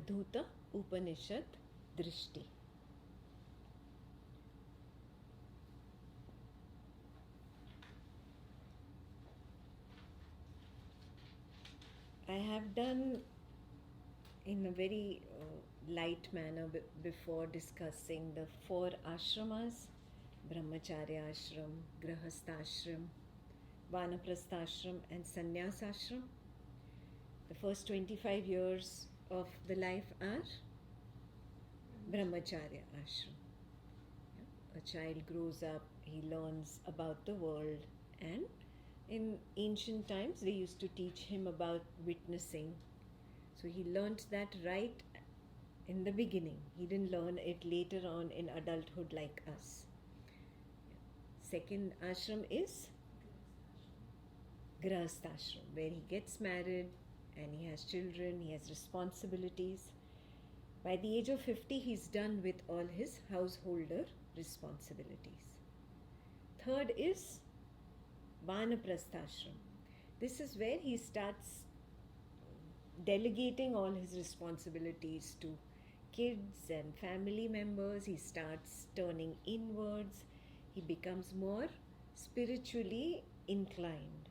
Dhuta Upanishad Drishti. I have done in a very light manner before discussing the four ashramas: Brahmacharya ashram, Grahastha ashram, Vanaprastha ashram and Sannyasa ashram. The first 25 years of the life are Brahmacharya ashram. A child grows up, he learns about the world, and in ancient times they used to teach him about witnessing. So he learnt that right in the beginning. He didn't learn it later on in adulthood like us. Second ashram is Grahastha ashram, where he gets married and he has children, he has responsibilities. By the age of 50, he's done with all his householder responsibilities. Third is Vanaprastha ashram. This is where he starts delegating all his responsibilities to kids and family members. He starts turning inwards. He becomes more spiritually inclined,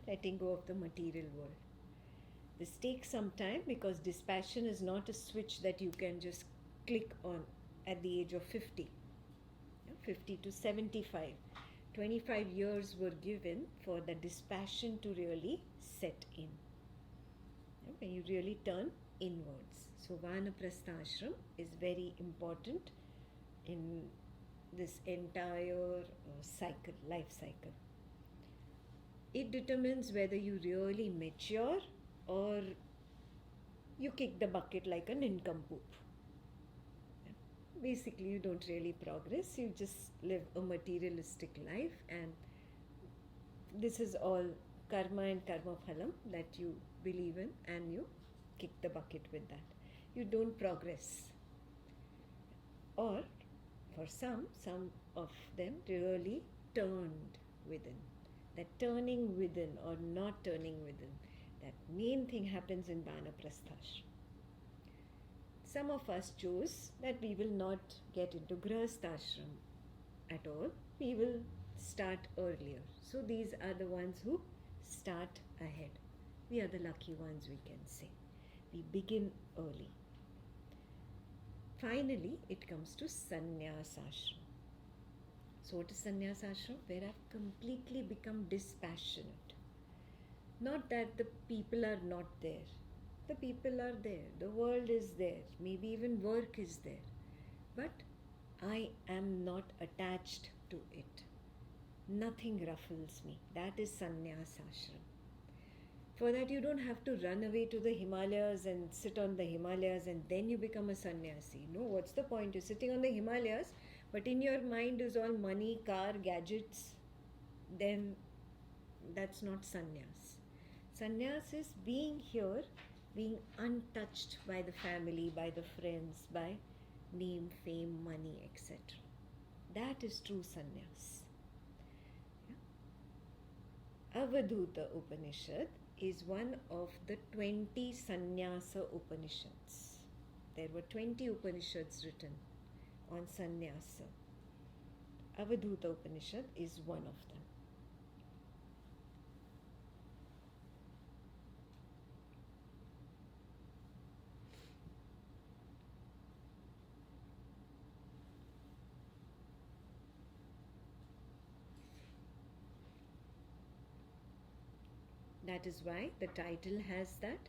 letting go of the material world. This takes some time because dispassion is not a switch that you can just click on at the age of 50. 50 to 75. 25 years were given for the dispassion to really set in. When you really turn inwards. So Vanaprastha ashram is very important in this entire cycle, life cycle. It determines whether you really mature or you kick the bucket like a nincompoop. Basically, you don't really progress, you just live a materialistic life, and this is all karma and karma phalam that you believe in, and you kick the bucket with that. You don't progress. Or for some of them really turned within. That turning within or not turning within, that main thing happens in Vanaprastha ashram. Some of us chose that we will not get into Grahastha ashram at all. We will start earlier. So these are the ones who start ahead. We are the lucky ones, we can say. We begin early. Finally, it comes to Sannyasa ashram. So what is Sannyasa ashram? Where I've completely become dispassionate. Not that the people are not there. The people are there. The world is there. Maybe even work is there. But I am not attached to it. Nothing ruffles me. That is Sannyasa ashram. For that, you don't have to run away to the Himalayas and sit on the Himalayas and then you become a sannyasi. No, what's the point? You're sitting on the Himalayas, but in your mind is all money, car, gadgets. Then that's not sannyas. Sannyas is being here, being untouched by the family, by the friends, by name, fame, money, etc. That is true sannyas. Avadhuta Upanishad is one of the 20 Sannyasa Upanishads. There were 20 Upanishads written on Sannyasa. Avadhuta Upanishad is one of them. That is why the title has that.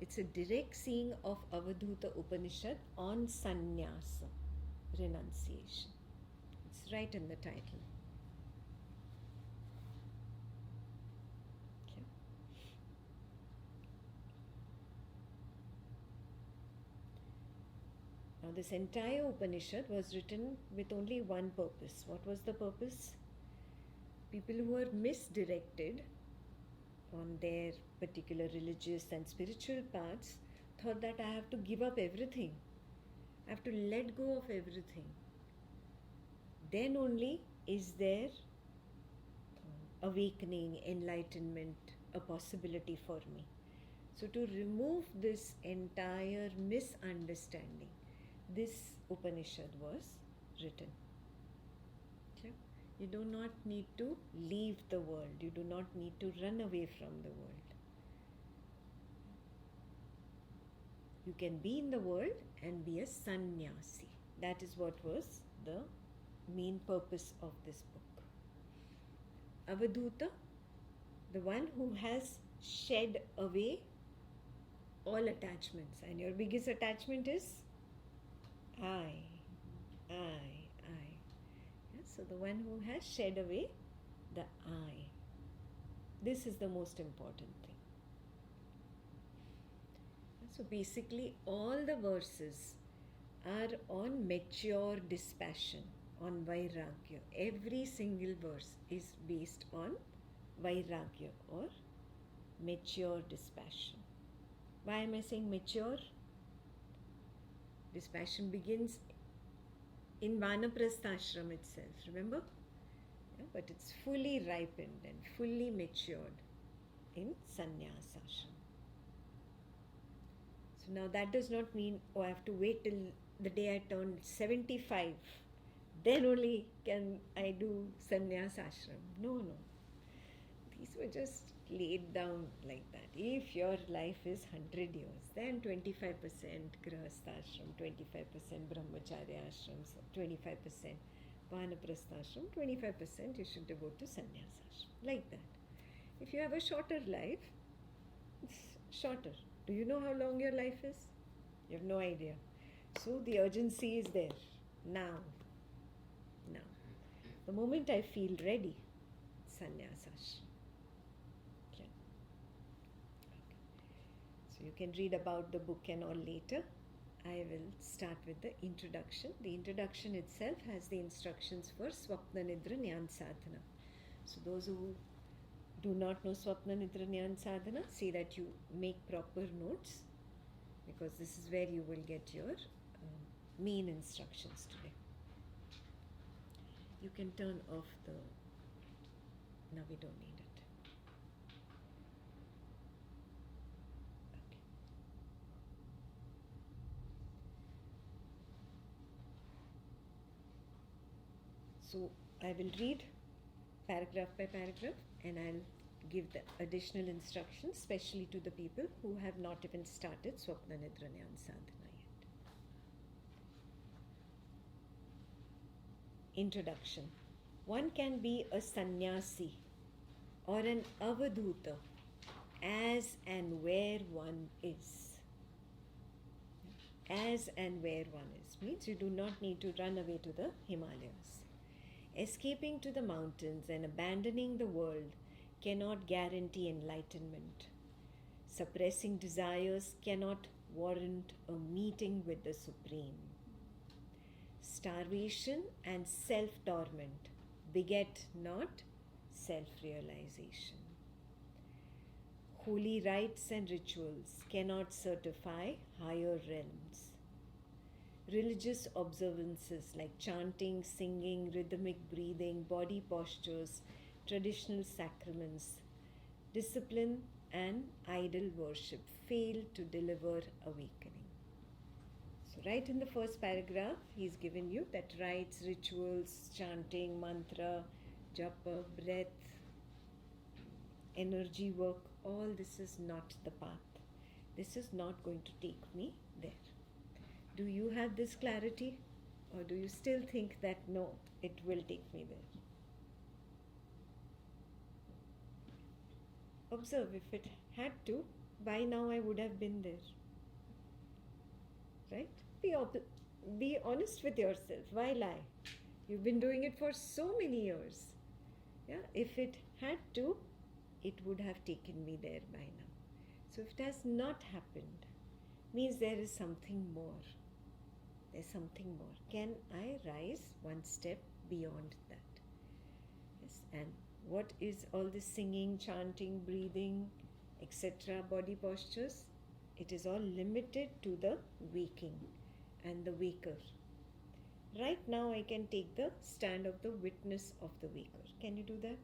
It's a direct seeing of Avadhuta Upanishad on Sannyasa, renunciation. It's right in the title. Okay. Now this entire Upanishad was written with only one purpose. What was the purpose? People who were misdirected on their particular religious and spiritual paths thought that I have to give up everything. I have to let go of everything. Then only is there awakening, enlightenment, a possibility for me. So to remove this entire misunderstanding, this Upanishad was written. Okay? You do not need to leave the world. You do not need to run away from the world. You can be in the world and be a sannyasi. That is what was the main purpose of this book. Avadhuta, the one who has shed away all attachments. And your biggest attachment is I. Yeah, so the one who has shed away the I. This is the most important thing. So basically all the verses are on mature dispassion, on vairagya. Every single verse is based on vairagya or mature dispassion. Why am I saying mature? Dispassion begins in Vanaprastha ashram itself, remember? Yeah, but it's fully ripened and fully matured in Sannyasa ashram. So now that does not mean, oh, I have to wait till the day I turn 75, then only can I do Sannyasa ashram. No. These were just laid down like that. If your life is 100 years, then 25% Grihastha ashram, 25% Brahmacharya ashram, 25% Vanaprastha ashram, 25% you should devote to Sannyasa ashram. Like that. If you have a shorter life, it's shorter. Do you know how long your life is? You have no idea. So the urgency is there. Now. The moment I feel ready, Sannyasa ashram. So you can read about the book and all later. I will start with the introduction. The introduction itself has the instructions for Swapna Nidra Jnana Sadhana. So those who do not know Swapna Nidra Jnana Sadhana, see that you make proper notes, because this is where you will get your main instructions today. You can turn off the... No, we don't need it. Okay. So I will read paragraph by paragraph and I'll give the additional instructions, especially to the people who have not even started Swapna Nidra Jnana Sadhana yet. Introduction. One can be a sannyasi or an avadhuta as and where one is. As and where one is means you do not need to run away to the Himalayas. Escaping to the mountains and abandoning the world cannot guarantee enlightenment. Suppressing desires cannot warrant a meeting with the Supreme. Starvation and self-torment beget not self-realization. Holy rites and rituals cannot certify higher realms. Religious observances like chanting, singing, rhythmic breathing, body postures, traditional sacraments, discipline and idol worship fail to deliver awakening. So right in the first paragraph, he's given you that rites, rituals, chanting, mantra, japa, breath, energy work, all this is not the path. This is not going to take me there. Do you have this clarity, or do you still think that no, it will take me there? Observe, if it had to, by now I would have been there. Right? Be honest with yourself. Why lie? You've been doing it for so many years. Yeah? If it had to, it would have taken me there by now. So if it has not happened, means there is something more. There's something more. Can I rise one step beyond that? Yes. And what is all this singing, chanting, breathing, etc., body postures? It is all limited to the waking and the waker. Right now I can take the stand of the witness of the waker. Can you do that?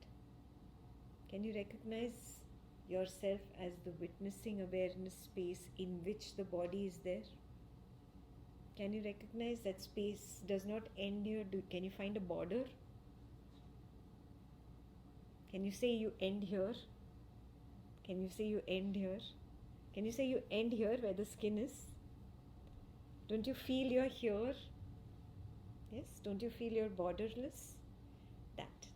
Can you recognize yourself as the witnessing awareness space in which the body is there? Can you recognize that space does not end here? Can you find a border? Can you say you end here? Can you say you end here? Can you say you end here where the skin is? Don't you feel you're here? Yes? Don't you feel you're borderless?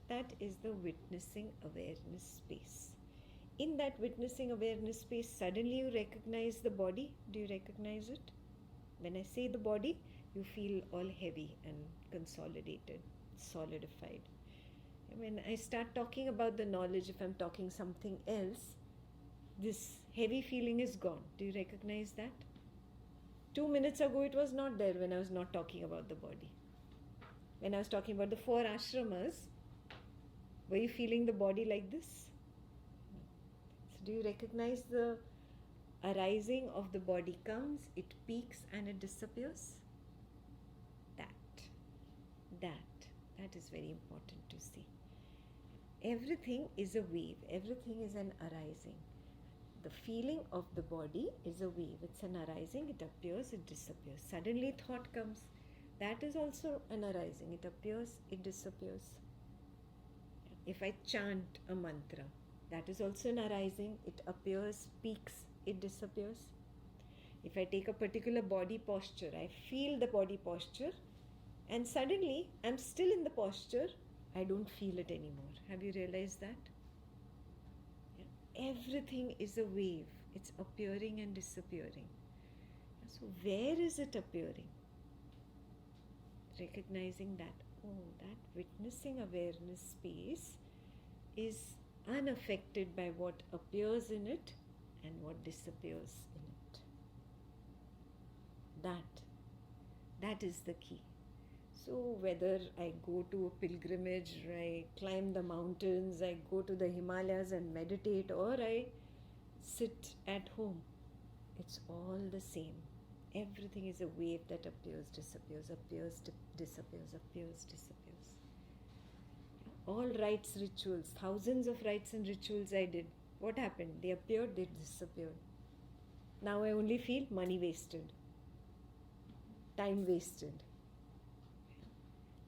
That is the witnessing awareness space. In that witnessing awareness space, suddenly you recognize the body. Do you recognize it? When I say the body, you feel all heavy and consolidated, solidified. When I start talking about the knowledge, if I'm talking something else, this heavy feeling is gone. Do you recognize that? 2 minutes ago, it was not there when I was not talking about the body. When I was talking about the 4 ashramas, were you feeling the body like this? So do you recognize the arising of the body comes, it peaks and it disappears? That is very important to see. Everything is a wave. Everything is an arising. The feeling of the body is a wave. It's an arising. It appears, it disappears. Suddenly thought comes. That is also an arising. It appears, it disappears. If I chant a mantra, that is also an arising. It appears, peaks, it disappears. If I take a particular body posture, I feel the body posture, and suddenly I'm still in the posture, I don't feel it anymore. Have you realized that? Yeah. Everything is a wave. It's appearing and disappearing. So where is it appearing? Recognizing that, that witnessing awareness space is unaffected by what appears in it and what disappears in it. That is the key. So whether I go to a pilgrimage, or I climb the mountains, I go to the Himalayas and meditate, or I sit at home, it's all the same. Everything is a wave that appears, disappears, appears, disappears, appears, disappears. All rites, rituals, thousands of rites and rituals I did. What happened? They appeared, they disappeared. Now I only feel money wasted, time wasted.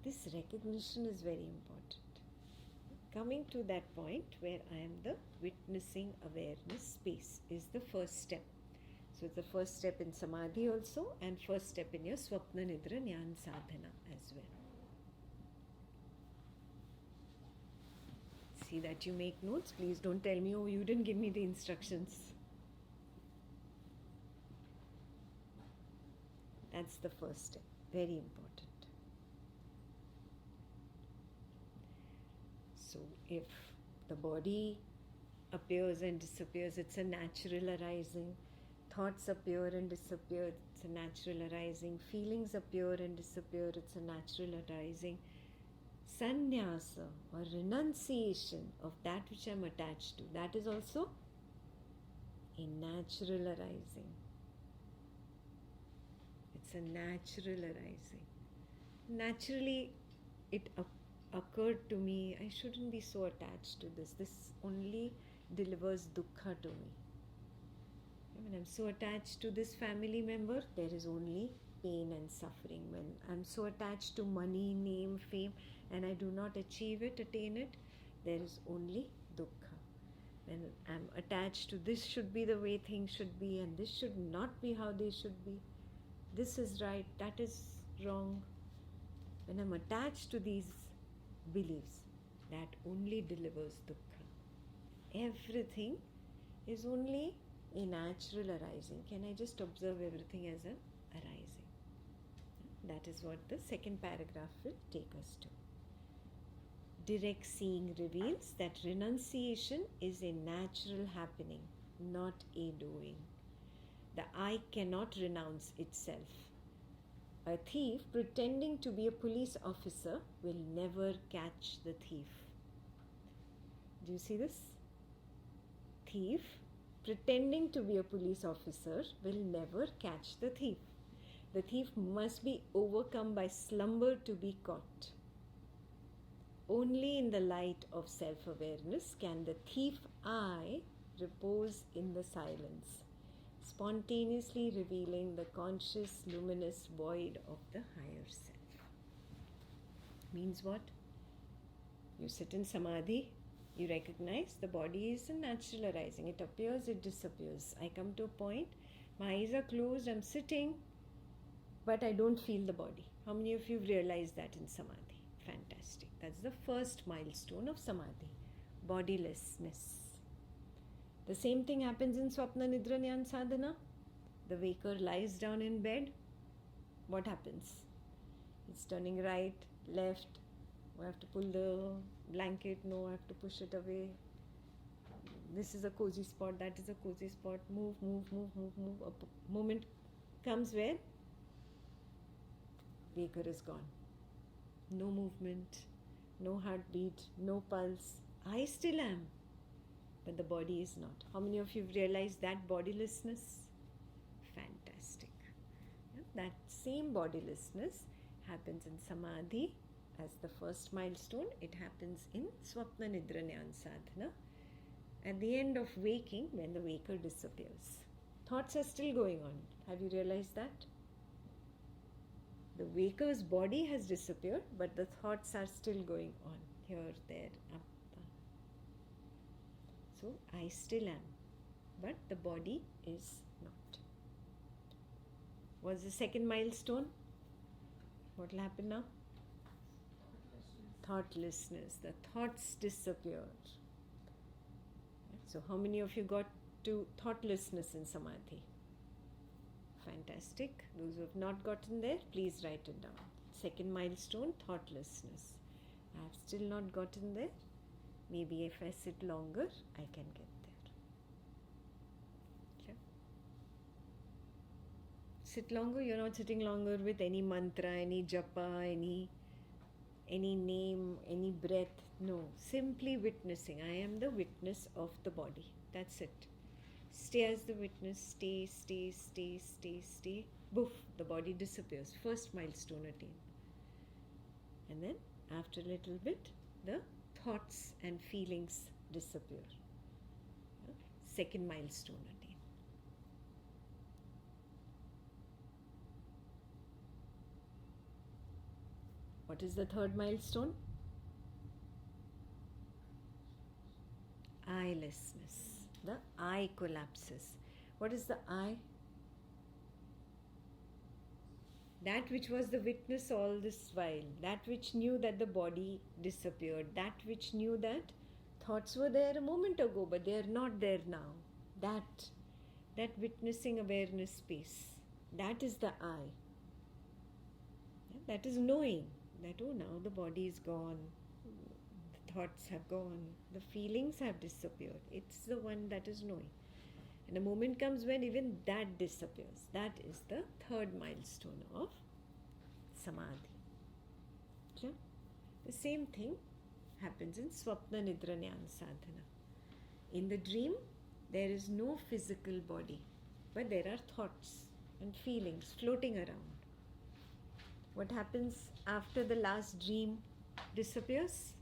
This recognition is very important. Coming to that point where I am the witnessing awareness space is the first step. So it's the first step in Samadhi also, and first step in your Swapna Nidra Jnana Sadhana as well. See that you make notes. Please don't tell me, oh, you didn't give me the instructions. That's the first step. Very important. So if the body appears and disappears, it's a natural arising. Thoughts appear and disappear, it's a natural arising. Feelings appear and disappear, it's a natural arising. Sannyasa or renunciation of that which I am attached to, that is also a natural arising. It's a natural arising. Naturally, it occurred to me, I shouldn't be so attached to this. This only delivers dukkha to me. When I'm so attached to this family member, there is only pain and suffering. When I'm so attached to money, name, fame, and I do not achieve it, attain it, there is only dukkha. When I'm attached to this should be the way things should be, and this should not be how they should be. This is right, that is wrong. When I'm attached to these beliefs, that only delivers dukkha. Everything is only a natural arising. Can I just observe everything as an arising? That is what the second paragraph will take us to. Direct seeing reveals that renunciation is a natural happening, not a doing. The I cannot renounce itself. A thief pretending to be a police officer will never catch the thief. Do you see this? Thief pretending to be a police officer will never catch the thief. The thief must be overcome by slumber to be caught. Only in the light of self-awareness can the thief I repose in the silence, spontaneously revealing the conscious, luminous void of the higher self. Means what? You sit in samadhi, you recognize the body is a natural arising. It appears, it disappears. I come to a point, my eyes are closed, I'm sitting, but I don't feel the body. How many of you realize that in samadhi? Fantastic. That's the first milestone of samadhi, bodilessness. The same thing happens in Swapna Nidra Jnana Sadhana. The waker lies down in bed. What happens? It's turning right, left. I have to pull the blanket. No, I have to push it away. This is a cozy spot. That is a cozy spot. Move, move, move, move, move. A moment comes where waker is gone. No movement, no heartbeat, no pulse. I still am, but the body is not. How many of you realize that bodilessness? Fantastic. Yeah, that same bodilessness happens in samadhi as the first milestone. It happens in Swapna Nidra Jnana Sadhana. At the end of waking, when the waker disappears. Thoughts are still going on. Have you realized that? The waker's body has disappeared, but the thoughts are still going on. Here, there, up, down. So, I still am, but the body is not. What's the second milestone? What will happen now? Thoughtlessness. The thoughts disappear. So, how many of you got to thoughtlessness in samadhi? Fantastic. Those who have not gotten there, please write it down. Second milestone, thoughtlessness. I have still not gotten there. Maybe if I sit longer, I can get there. Okay. Sit longer. You're not sitting longer with any mantra, any japa, any name, any breath. No. Simply witnessing. I am the witness of the body. That's it. Stay as the witness, stay, stay, stay, stay, stay. Boof, the body disappears. First milestone attained. And then, after a little bit, the thoughts and feelings disappear. Second milestone attained. What is the third milestone? Eyelessness. The eye collapses. What is the eye? That which was the witness all this while, that which knew that the body disappeared, that which knew that thoughts were there a moment ago, but they are not there now. That witnessing awareness space, that is the I. Yeah, that is knowing that, oh, now the body is gone. Thoughts have gone, the feelings have disappeared. It's the one that is knowing. And a moment comes when even that disappears. That is the third milestone of samadhi. Okay? The same thing happens in Swapna Nidra Jnana Sadhana. In the dream, there is no physical body, but there are thoughts and feelings floating around. What happens after the last dream disappears?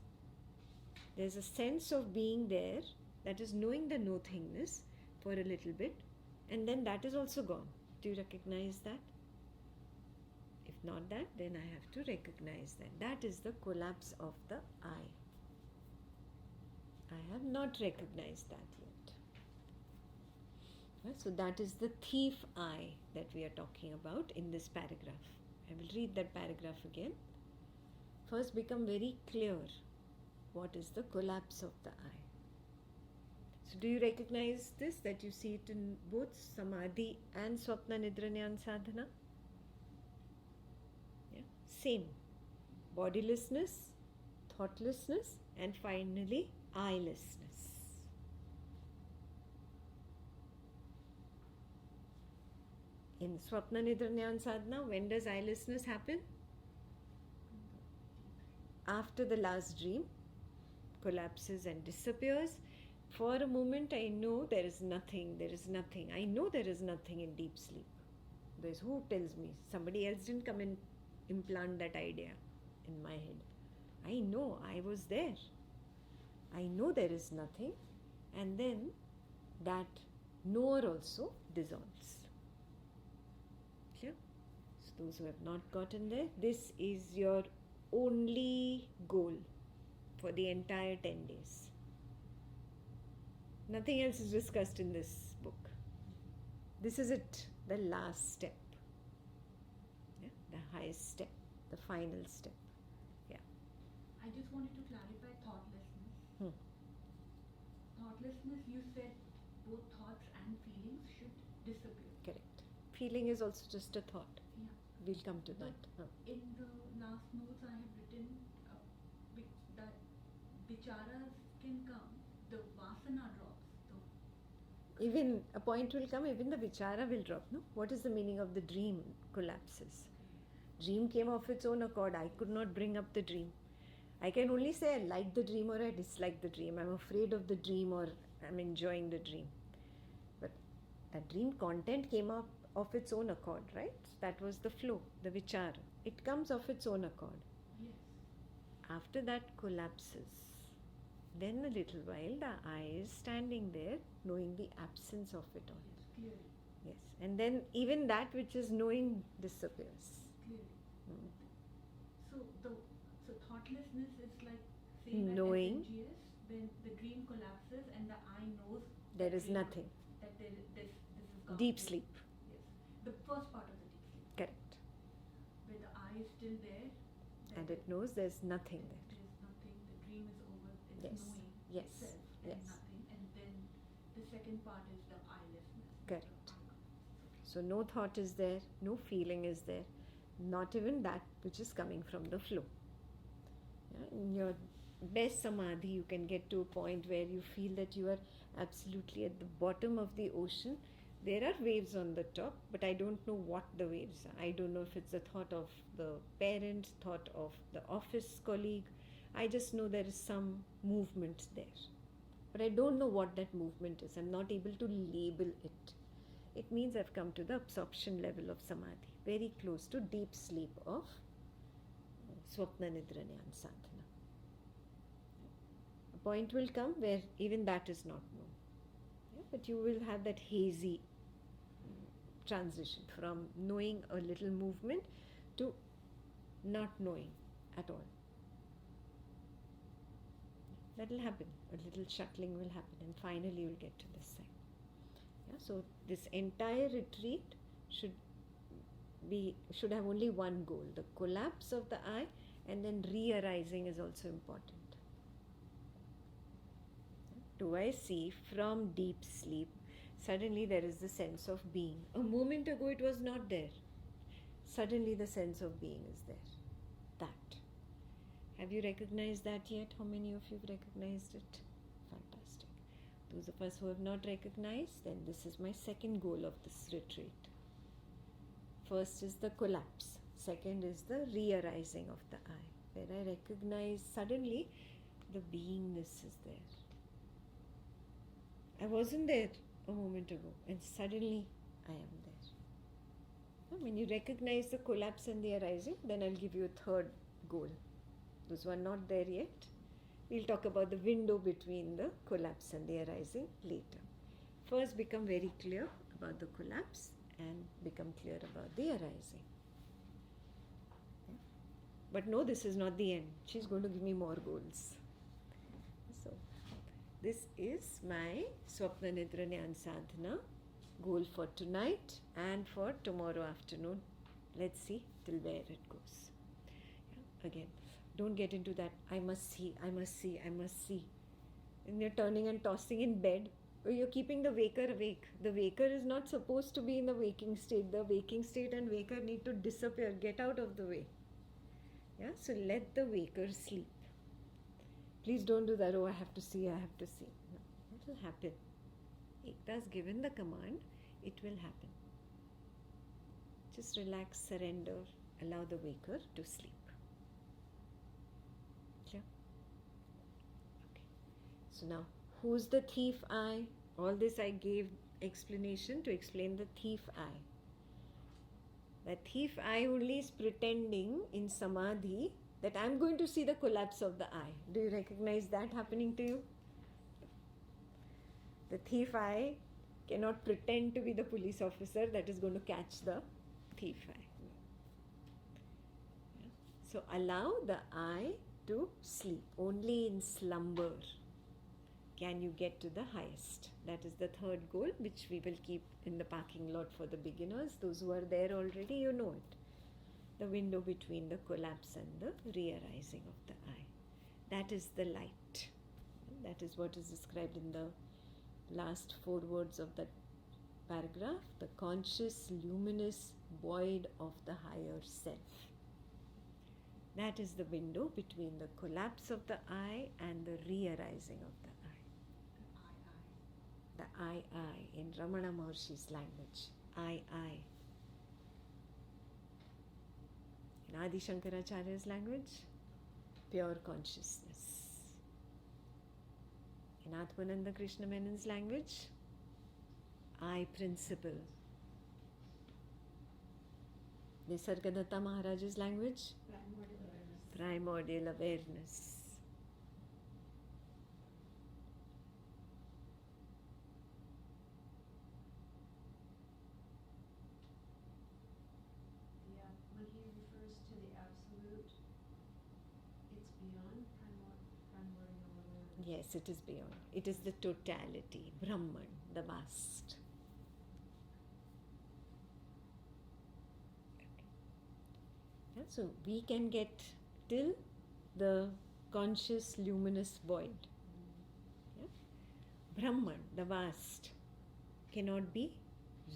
There's a sense of being there, that is knowing the nothingness for a little bit, and then that is also gone. Do you recognize that? If not that, then I have to recognize that. That is the collapse of the I. I have not recognized that yet. So that is the thief I that we are talking about in this paragraph. I will read that paragraph again. First, become very clear. What is the collapse of the I? So do you recognize this, that you see it in both Samadhi and Swapna Nidra Jnana Sadhana? Yeah. Same. Bodilessness, thoughtlessness, and finally eyelessness. In Swapna Nidra Jnana Sadhana, when does eyelessness happen? After the last dream collapses and disappears. For a moment I know there is nothing. I know there is nothing in deep sleep. There's who tells me? Somebody else didn't come and implant that idea in my head. I know I was there. I know there is nothing. And then that knower also dissolves. Clear? So those who have not gotten there, this is your only goal for the entire 10 days. Nothing else is discussed in this book. This is it, the last step. Yeah? The highest step, the final step. Yeah. I just wanted to clarify thoughtlessness. Thoughtlessness, you said both thoughts and feelings should disappear. Correct. Feeling is also just a thought. Yeah. We'll come to that. In the last notes I have written that vicharas can come, the vasana drops. Even a point will come, even the vichara will drop. No? What is the meaning of the dream collapses? Dream came of its own accord. I could not bring up the dream. I can only say I like the dream or I dislike the dream. I'm afraid of the dream or I'm enjoying the dream. But that dream content came up of its own accord, right? That was the flow, the vichara. It comes of its own accord. Yes. After that collapses, then a little while the I is standing there knowing the absence of it all. Yes, clearly. Yes. And then even that which is knowing disappears. Clearly. Mm. So thoughtlessness is like saying knowing that SNGS, when the dream collapses and the I knows there is nothing. That this is gone. Deep sleep. Yes. The first part of the deep sleep. Correct. Where the I is still there. And it knows there's nothing there. There's nothing. The dream is over. It's Yes. knowing Yes. itself and Yes. nothing. And then the second part is the I-lessness. Correct. So no thought is there, no feeling is there, not even that which is coming from the flow. Yeah? In your best samadhi, you can get to a point where you feel that you are absolutely at the bottom of the ocean. There are waves on the top, but I don't know what the waves are. I don't know if it's the thought of the parent, thought of the office colleague. I just know there is some movement there. But I don't know what that movement is. I'm not able to label it. It means I've come to the absorption level of samadhi, very close to deep sleep of swapna nidra jnana sadhana. A point will come where even that is not known. Yeah? But you will have that hazy transition from knowing a little movement to not knowing at all. That will happen. A little shuttling will happen, and finally you will get to this side. Yeah? So this entire retreat should have only one goal: the collapse of the I, and then re-arising is also important. Do I see from deep sleep? Suddenly there is the sense of being. A moment ago it was not there. Suddenly the sense of being is there. That. Have you recognized that yet? How many of you have recognized it? Fantastic. Those of us who have not recognized, then this is my second goal of this retreat. First is the collapse. Second is the re-arising of the I, where I recognize suddenly the beingness is there. I wasn't there a moment ago, and suddenly I am there. When you recognize the collapse and the arising, then I'll give you a third goal. Those who are not there yet, we'll talk about the window between the collapse and the arising later. First, become very clear about the collapse and become clear about the arising. Yeah? But no, this is not the end. She's going to give me more goals. So, this is my Swapna Nidra Jnana Sadhana goal for tonight and for tomorrow afternoon. Let's see till where it goes. Yeah? Again, don't get into that I must see. And you're turning and tossing in bed, or you're keeping the waker awake. The waker is not supposed to be in the waking state. The waking state and waker need to disappear, get out of the way. Yeah, so let the waker sleep. Please don't do that, oh I have to see. No, it will happen. Ekta has given the command, it will happen. Just relax, surrender, allow the waker to sleep. Clear? Okay. So now, who's the thief I? All this I gave explanation to explain the thief I. The thief I only is pretending in samadhi that I'm going to see the collapse of the I. Do you recognize that happening to you? The thief eye cannot pretend to be the police officer that is going to catch the thief eye. Yeah. So allow the eye to sleep. Only in slumber can you get to the highest. That is the third goal, which we will keep in the parking lot for the beginners. Those who are there already, you know it. The window between the collapse and the rearising of the eye. That is the light. That is what is described in the last 4 words of that paragraph. The conscious, luminous void of the higher self. That is the window between the collapse of the eye and the rearising of the eye. The I in Ramana Maharshi's language. I. In Adi Shankaracharya's language, pure consciousness. In Atmananda Krishna Menon's language, I principle. Nisargadatta Maharaj's language, primordial awareness. When he refers to the absolute, it's beyond primordial awareness. Yes, it is beyond. It is the totality, Brahman, the vast. Yeah, so we can get till the conscious, luminous void. Yeah? Brahman, the vast, cannot be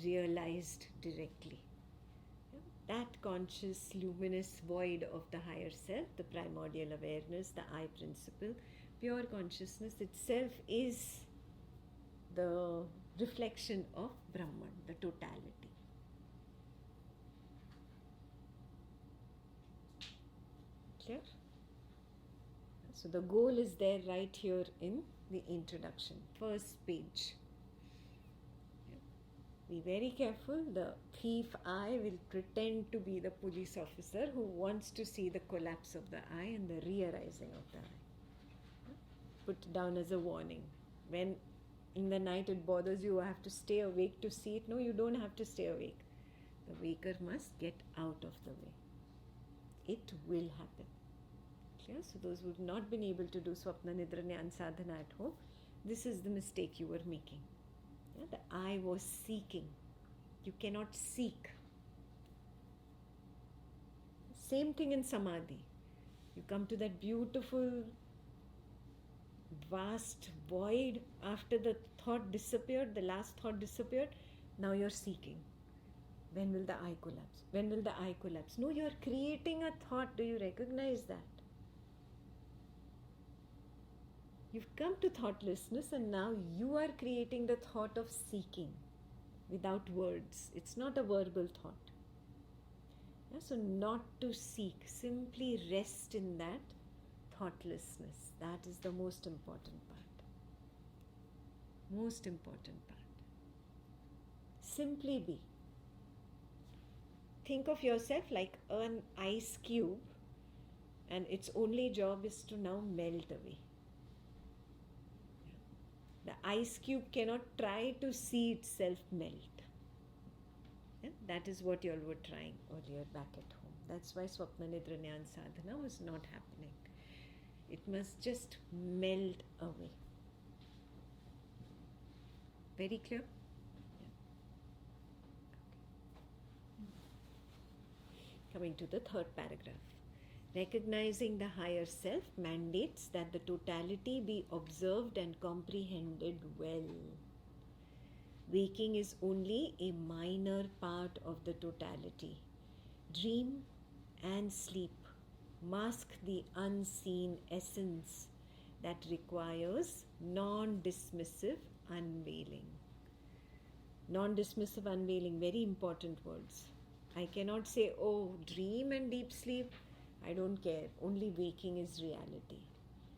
realized directly. That conscious, luminous void of the higher self, the primordial awareness, the I principle, pure consciousness itself is the reflection of Brahman, the totality. Clear? So the goal is there right here in the introduction, first page. Be very careful. The thief eye will pretend to be the police officer who wants to see the collapse of the eye and the rearising of the eye. Put down as a warning. When in the night it bothers you, have to stay awake to see it. No, you don't have to stay awake. The waker must get out of the way. It will happen. Clear? So those who have not been able to do Swapna Nidra Jnana Sadhana at home, this is the mistake you were making. Yeah, the I was seeking. You cannot seek. Same thing in Samadhi. You come to that beautiful, vast void after the thought disappeared, the last thought disappeared. Now you're seeking. When will the I collapse? When will the I collapse? No, you're creating a thought. Do you recognize that? You've come to thoughtlessness and now you are creating the thought of seeking without words. It's not a verbal thought. Yeah, so not to seek, simply rest in that thoughtlessness. That is the most important part. Most important part. Simply be. Think of yourself like an ice cube and its only job is to now melt away. The ice cube cannot try to see itself melt. Yeah? That is what you all were trying earlier back at home. That's why Swapna Nidra Jnana Sadhana was not happening. It must just melt away. Very clear? Yeah. Coming to the third paragraph. Recognizing the higher self mandates that the totality be observed and comprehended well. Waking is only a minor part of the totality. Dream and sleep mask the unseen essence that requires non-dismissive unveiling. Non-dismissive unveiling, very important words. I cannot say, oh, dream and deep sleep, I don't care. Only waking is reality.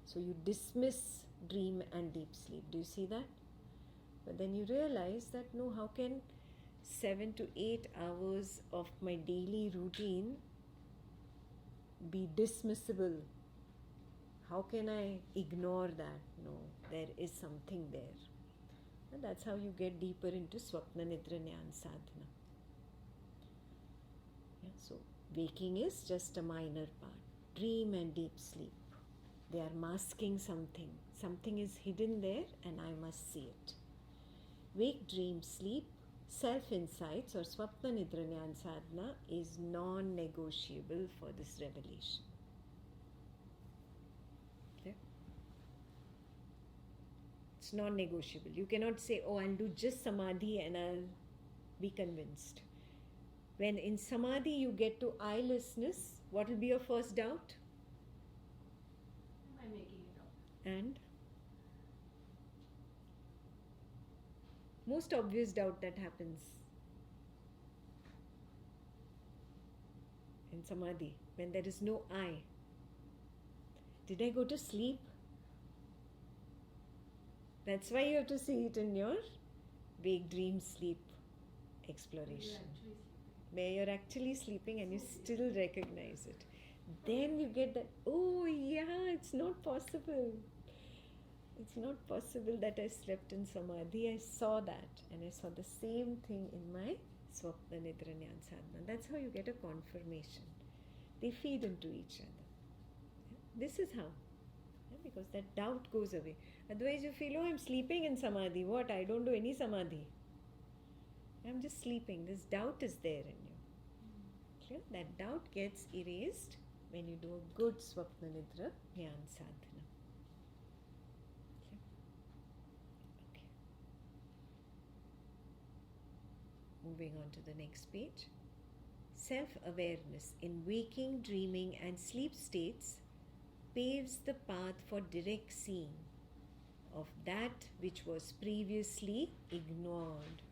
So you dismiss dream and deep sleep. Do you see that? But then you realize that no, how can 7 to 8 hours of my daily routine be dismissible? How can I ignore that? No, there is something there. And that's how you get deeper into Swapna Nidra Jnana Sadhana. Yeah, so waking is just a minor part. Dream and deep sleep, they are masking something. Something is hidden there and I must see it. Wake, dream, sleep, self-insights or Swapna Nidra Jnana Sadhana is non-negotiable for this revelation. Okay? It's non-negotiable. You cannot say, oh, I'll do just Samadhi and I'll be convinced. When in Samadhi you get to eyelessness, what will be your first doubt? Am I making it up? And most obvious doubt that happens in Samadhi, when there is no I. Did I go to sleep? That's why you have to see it in your wake, dream, sleep exploration, where you're actually sleeping and you still recognize it. Then you get that, oh yeah, it's not possible. It's not possible that I slept in Samadhi. I saw that and I saw the same thing in my Swapna Nidra Jnana Sadhana. That's how you get a confirmation. They feed into each other. Yeah? This is how. Yeah? Because that doubt goes away. Otherwise you feel, oh, I'm sleeping in Samadhi. What? I don't do any Samadhi. I'm just sleeping. This doubt is there in you. Clear? That doubt gets erased when you do a good Swapna Nidra Jnana Sadhana. Okay. Moving on to the next page. Self-awareness in waking, dreaming and sleep states paves the path for direct seeing of that which was previously ignored.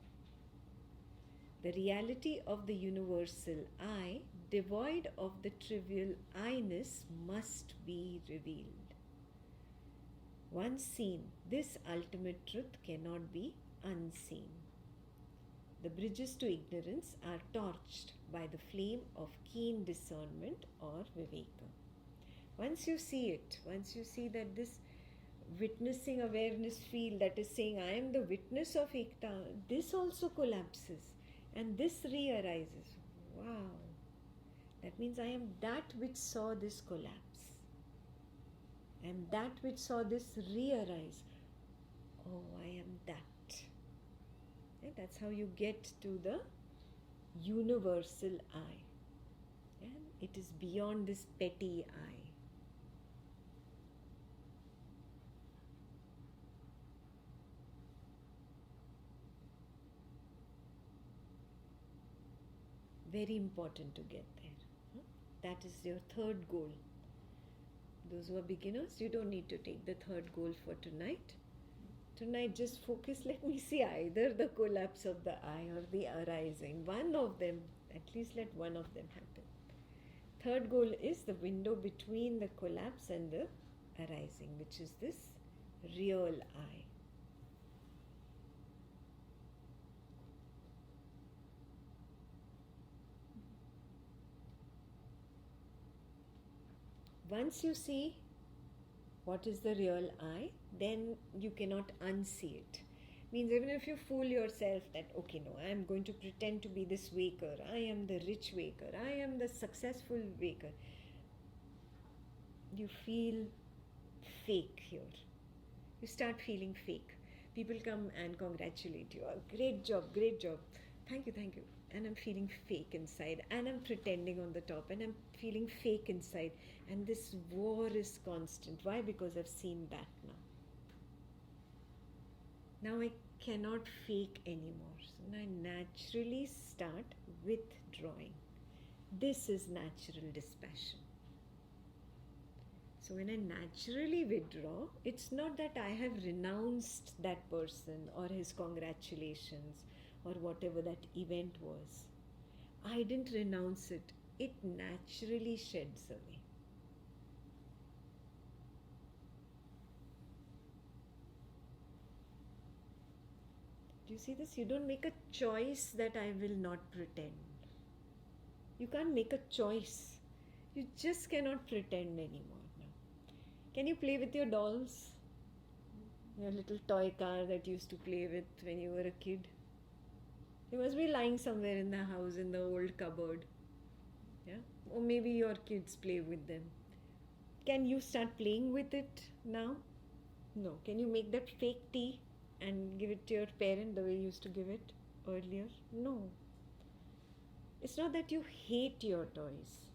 The reality of the universal I, devoid of the trivial I-ness, must be revealed. Once seen, this ultimate truth cannot be unseen. The bridges to ignorance are torched by the flame of keen discernment or viveka. Once you see it, once you see that this witnessing awareness field that is saying, I am the witness of Ekta, this also collapses and this re-arises. Wow! That means I am that which saw this collapse. I am that which saw this re-arise. Oh, I am that. Yeah, that's how you get to the universal I. Yeah, it is beyond this petty I. Very important to get there. That is your third goal. Those who are beginners, you don't need to take the third goal for tonight. Tonight just focus, let me see either the collapse of the I or the arising. One of them, at least let one of them happen. Third goal is the window between the collapse and the arising, which is this real I. Once you see what is the real I, then you cannot unsee it. Means even if you fool yourself that, okay, no, I am going to pretend to be this waker, I am the rich waker, I am the successful waker. You feel fake here. You start feeling fake. People come and congratulate you. Oh, great job, thank you. And I'm feeling fake inside, and I'm pretending on the top, and I'm feeling fake inside. And this war is constant. Why? Because I've seen that now. Now I cannot fake anymore. So I naturally start withdrawing. This is natural dispassion. So when I naturally withdraw, it's not that I have renounced that person or his congratulations or whatever that event was. I didn't renounce it. It naturally sheds away. Do you see this? You don't make a choice that I will not pretend. You can't make a choice. You just cannot pretend anymore now. Can you play with your dolls? Your little toy car that you used to play with when you were a kid. It must be lying somewhere in the house in the old cupboard. Yeah? Or maybe your kids play with them. Can you start playing with it now? No. Can you make that fake tea and give it to your parent the way you used to give it earlier? No. It's not that you hate your toys.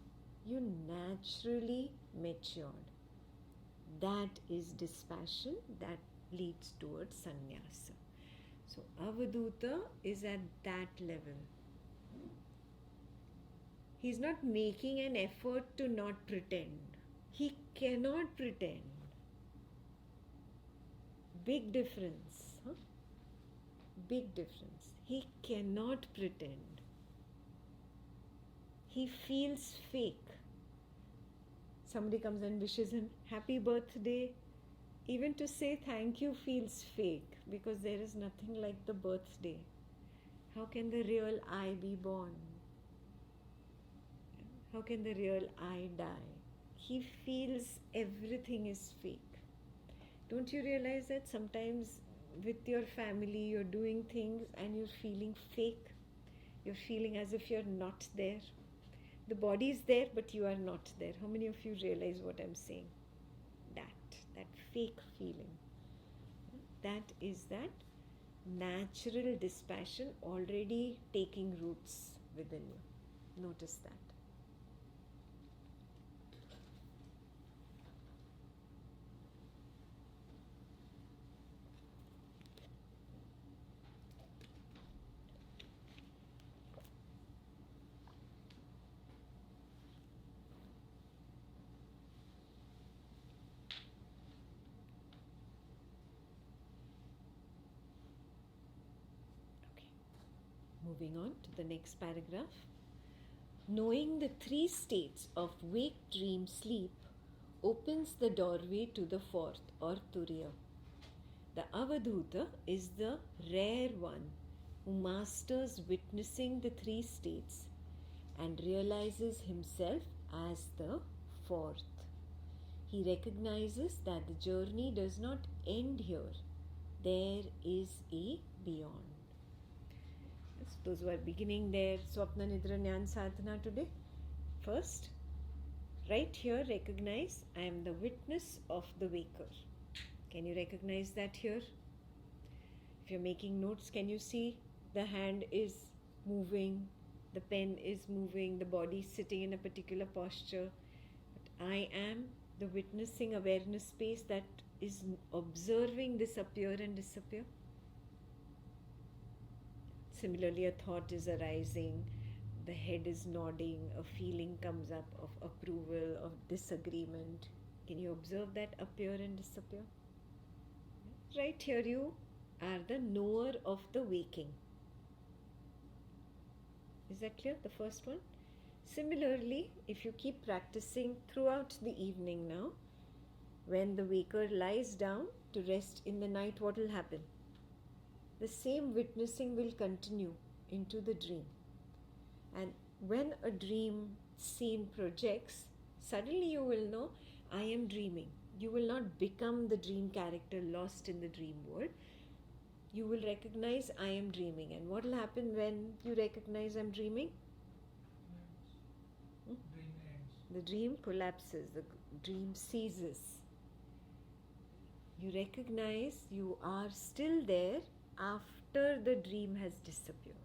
You naturally matured. That is dispassion that leads towards sannyasa. So Avadhuta is at that level. He's not making an effort to not pretend. He cannot pretend. Big difference. Huh? Big difference. He cannot pretend. He feels fake. Somebody comes and wishes him happy birthday. Even to say thank you feels fake because there is nothing like the birthday. How can the real I be born? How can the real I die? He feels everything is fake. Don't you realize that sometimes with your family you're doing things and you're feeling fake? You're feeling as if you're not there. The body is there, but you are not there. How many of you realize what I'm saying? That fake feeling. That is that natural dispassion already taking roots within you. Notice that. Moving on to the next paragraph. Knowing the three states of wake, dream, sleep opens the doorway to the fourth or Turiya. The Avadhuta is the rare one who masters witnessing the three states and realizes himself as the fourth. He recognizes that the journey does not end here. There is a beyond. Those who are beginning their Swapna Nidra Jnana Sadhana today, first, right here recognize I am the witness of the waker. Can you recognize that here? If you're making notes, can you see the hand is moving, the pen is moving, the body is sitting in a particular posture? But I am the witnessing awareness space that is observing this appear and disappear. Similarly, a thought is arising, the head is nodding, a feeling comes up of approval, of disagreement. Can you observe that appear and disappear? Right here you are the knower of the waking. Is that clear? The first one. Similarly, if you keep practicing throughout the evening now, when the waker lies down to rest in the night, what will happen? The same witnessing will continue into the dream. And when a dream scene projects, suddenly you will know, I am dreaming. You will not become the dream character lost in the dream world. You will recognize I am dreaming. And what will happen when you recognize I'm dreaming? Dream ends. The dream collapses, the dream ceases. You recognize you are still there after the dream has disappeared.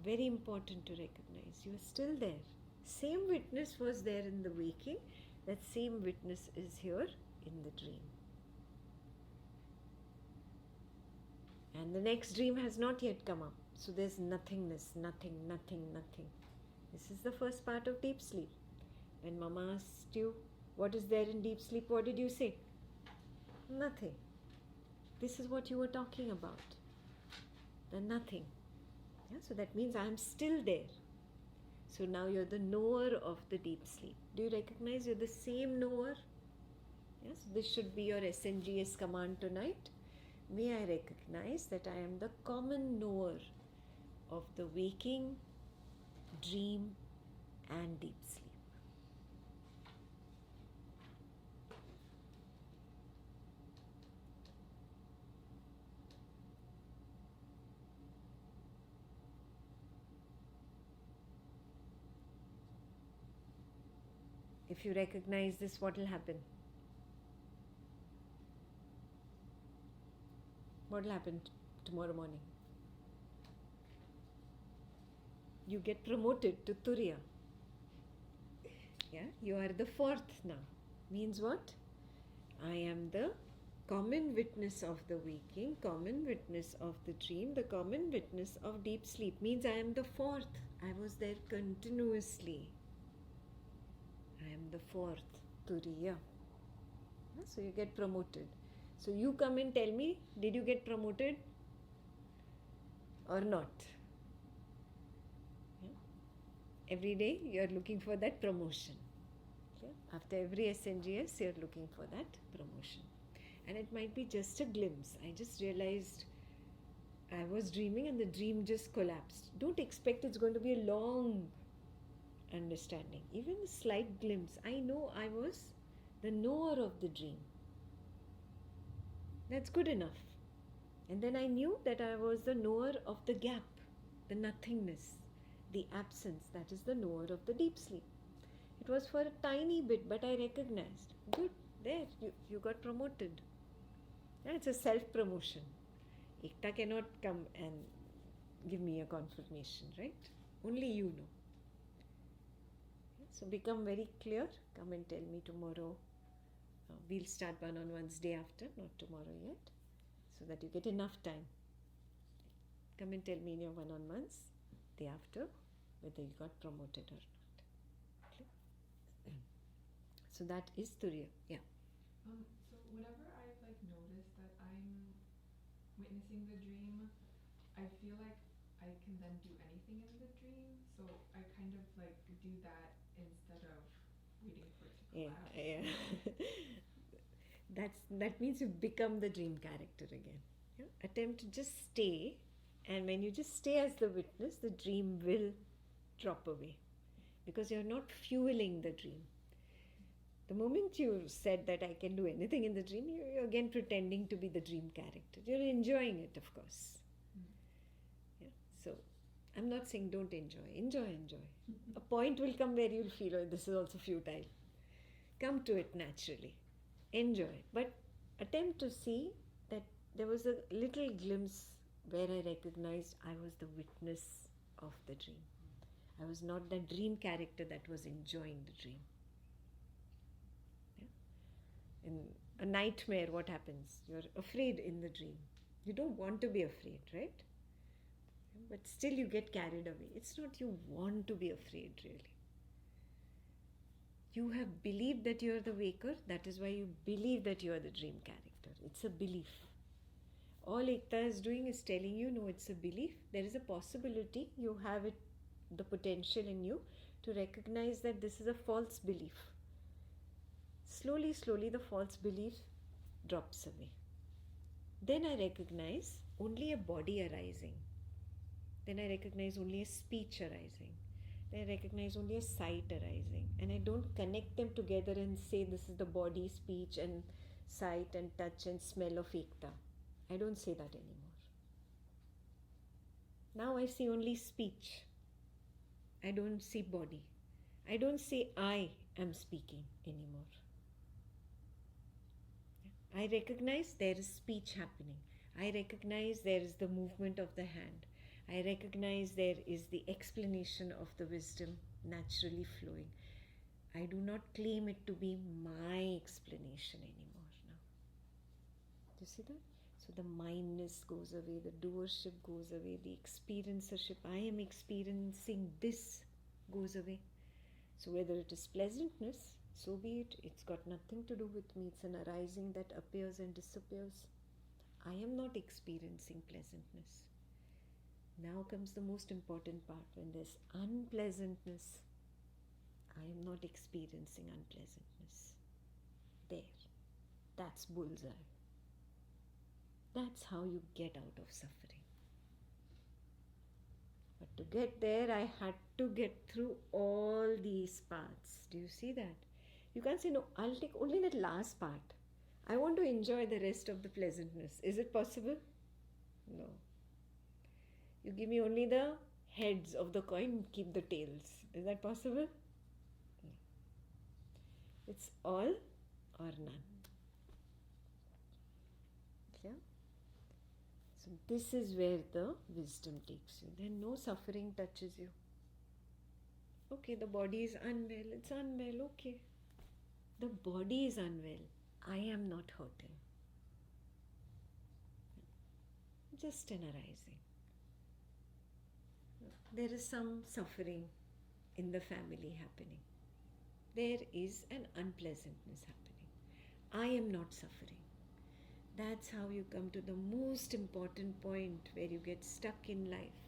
Very important to recognize. You are still there. Same witness was there in the waking. That same witness is here in the dream. And the next dream has not yet come up. So there's nothingness, nothing. This is the first part of deep sleep. When Mama asked you, what is there in deep sleep? What did you say? Nothing. This is what you were talking about. The nothing. Yeah, so that means I am still there. So now you're the knower of the deep sleep. Do you recognize you're the same knower? Yes, this should be your SNGS command tonight. May I recognize that I am the common knower of the waking, dream and deep sleep. If you recognize this, what will happen? What will happen tomorrow morning? You get promoted to Turiya. Yeah, you are the fourth now. Means what? I am the common witness of the waking, common witness of the dream, the common witness of deep sleep. Means I am the fourth. I was there continuously. I am the fourth, Turiya. So you get promoted. So you come and tell me, did you get promoted or not? Yeah. Every day you are looking for that promotion. Okay? After every SNGS, you are looking for that promotion. And it might be just a glimpse. I just realized I was dreaming and the dream just collapsed. Don't expect it's going to be a long understanding. Even a slight glimpse. I know I was the knower of the dream. That's good enough. And then I knew that I was the knower of the gap, the nothingness, the absence. That is the knower of the deep sleep. It was for a tiny bit, but I recognized. Good, there, you got promoted. And it's a self-promotion. Ekta cannot come and give me a confirmation, right? Only you know. So become very clear. Come and tell me tomorrow. We'll start one-on-ones day after, not tomorrow yet, so that you get enough time. Come and tell me in your one-on-ones day after whether you got promoted or not. Okay? So that is Turiya. Yeah. So whenever I've noticed that I'm witnessing the dream, I feel like I can then do anything in the dream. So I kind of do that instead of waiting for it to collapse. Yeah. That means you become the dream character again. Yeah? Attempt to just stay, and when you just stay as the witness, the dream will drop away because you're not fueling the dream. The moment you said that I can do anything in the dream, you're again pretending to be the dream character. You're enjoying it, of course. Yeah. So I'm not saying don't enjoy. Enjoy. A point will come where you'll feel, oh, this is also futile. Come to it naturally. Enjoy. But attempt to see that there was a little glimpse where I recognized I was the witness of the dream. I was not the dream character that was enjoying the dream. Yeah? In a nightmare, what happens? You're afraid in the dream. You don't want to be afraid, right? But still you get carried away. It's not you want to be afraid, really. You have believed that you are the waker. That is why you believe that you are the dream character. It's a belief. All Ekta is doing is telling you, no, it's a belief. There is a possibility. You have it, the potential in you to recognize that this is a false belief. Slowly, the false belief drops away. Then I recognize only a body arising. Then I recognize only a speech arising. Then I recognize only a sight arising. And I don't connect them together and say this is the body, speech and sight and touch and smell of Ekta. I don't say that anymore. Now I see only speech. I don't see body. I don't say I am speaking anymore. I recognize there is speech happening. I recognize there is the movement of the hand. I recognize there is the explanation of the wisdom naturally flowing. I do not claim it to be my explanation anymore now. Do you see that? So the mindness goes away, the doership goes away, the experiencership, I am experiencing this goes away. So whether it is pleasantness, so be it. It's got nothing to do with me. It's an arising that appears and disappears. I am not experiencing pleasantness. Now comes the most important part. When there's unpleasantness, I am not experiencing unpleasantness. There. That's bullseye. That's how you get out of suffering. But to get there, I had to get through all these paths. Do you see that? You can't say, no, I'll take only that last part. I want to enjoy the rest of the pleasantness. Is it possible? No. You give me only the heads of the coin, keep the tails. Is that possible? No. It's all or none. Clear? So this is where the wisdom takes you. Then no suffering touches you. Okay, the body is unwell. It's unwell, okay. The body is unwell. I am not hurting. Just an arising. There is some suffering in the family happening. There is an unpleasantness happening. I am not suffering. That's how you come to the most important point where you get stuck in life.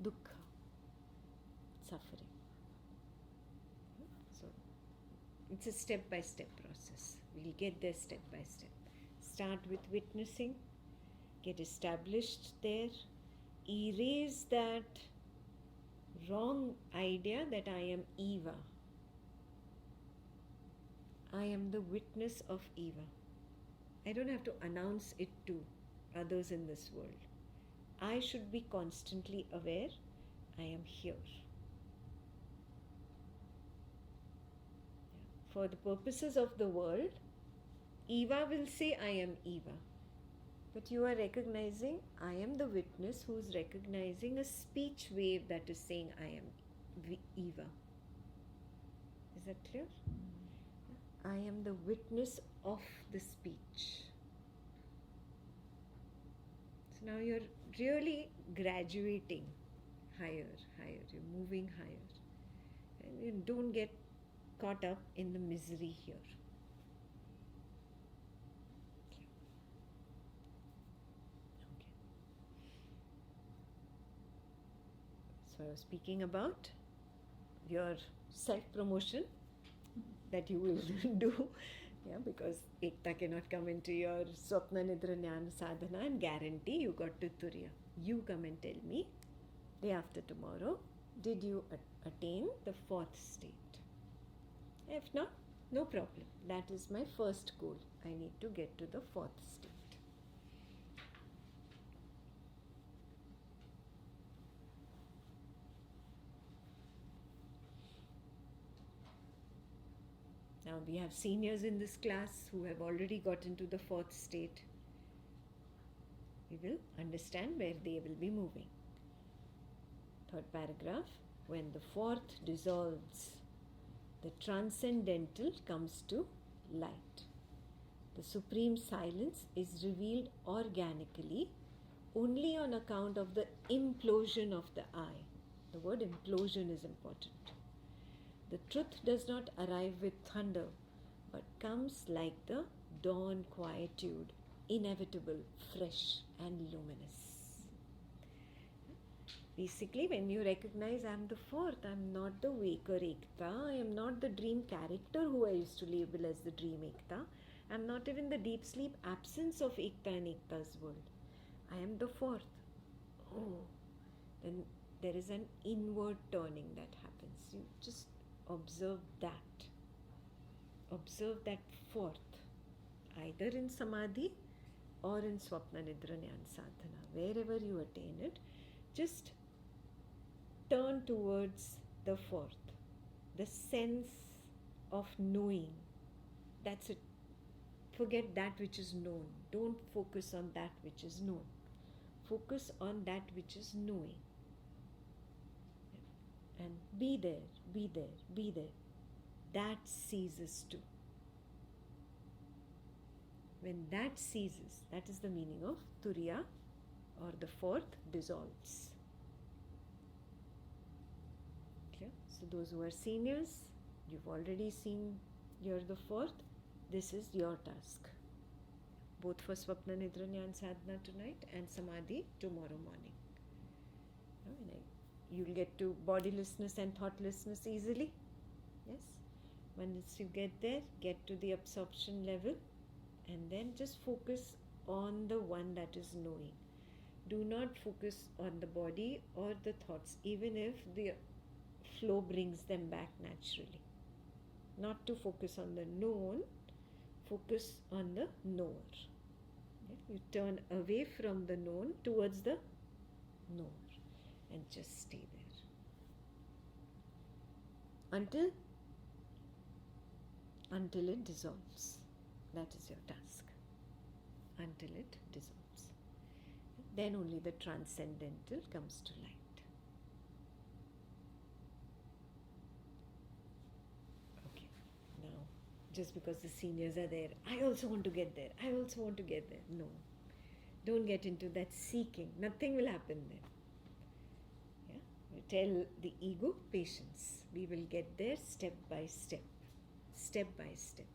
Dukkha. Suffering. So, it's a step-by-step process. We'll get there step by step. Start with witnessing. Get established there. Erase that wrong idea that I am Eva. I am the witness of Eva. I don't have to announce it to others in this world. I should be constantly aware I am here. For the purposes of the world, Eva will say I am Eva. But you are recognizing I am the witness who is recognizing a speech wave that is saying I am Eva. Is that clear? I am the witness of the speech. So now you're really graduating higher. You're moving higher. And you don't get caught up in the misery here. So I was speaking about your self-promotion that you will do, because Ekta cannot come into your Swapna Nidra Jnana Sadhana and guarantee you got to Turiya. You come and tell me, day after tomorrow, did you attain the fourth state? If not, no problem. That is my first goal. I need to get to the fourth state. Now we have seniors in this class who have already got into the fourth state. We will understand where they will be moving. Third paragraph. When the fourth dissolves, the transcendental comes to light. The supreme silence is revealed organically only on account of the implosion of the I. The word implosion is important. The truth does not arrive with thunder, but comes like the dawn quietude, inevitable, fresh and luminous. Basically, when you recognize I am the fourth, I am not the waker Ekta, I am not the dream character who I used to label as the dream Ekta, I am not even the deep sleep absence of Ekta and Ekta's world. I am the fourth. Oh, then there is an inward turning that happens. You just observe that. Observe that fourth, either in Samadhi or in Swapna Nidra Jnana Sadhana. Wherever you attain it, just turn towards the fourth. The sense of knowing. That's it. Forget that which is known. Don't focus on that which is known. Focus on that which is knowing. And be there, be there, be there. That ceases too. When that ceases, that is the meaning of Turiya, or the fourth dissolves. Clear? So those who are seniors, you've already seen you're the fourth. This is your task. Both for Swapna Nidra Jnana Sadhana tonight and Samadhi tomorrow morning. You'll get to bodilessness and thoughtlessness easily. Yes. Once you get there, get to the absorption level and then just focus on the one that is knowing. Do not focus on the body or the thoughts, even if the flow brings them back naturally. Not to focus on the known, focus on the knower. You turn away from the known towards the knower and just stay there until until it dissolves. That is your task. Until it dissolves. Then only the transcendental comes to light. Okay, now just because the seniors are there, I also want to get there, I also want to get there. No, don't get into that seeking. Nothing will happen then. Yeah? We tell the ego, patience. We will get there step by step. Step by step.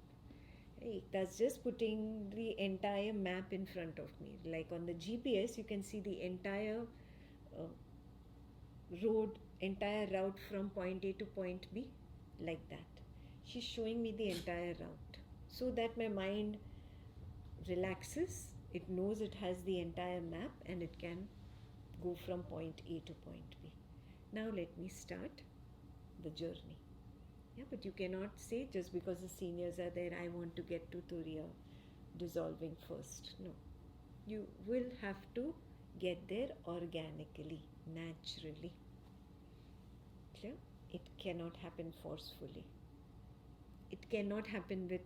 That's just putting the entire map in front of me. Like on the GPS, you can see the entire road, entire route from point A to point B, like that. She's showing me the entire route so that my mind relaxes. It knows it has the entire map and it can go from point A to point B. Now let me start the journey. Yeah, but you cannot say just because the seniors are there, I want to get to Turiya dissolving first. No. You will have to get there organically, naturally. Clear? It cannot happen forcefully. It cannot happen with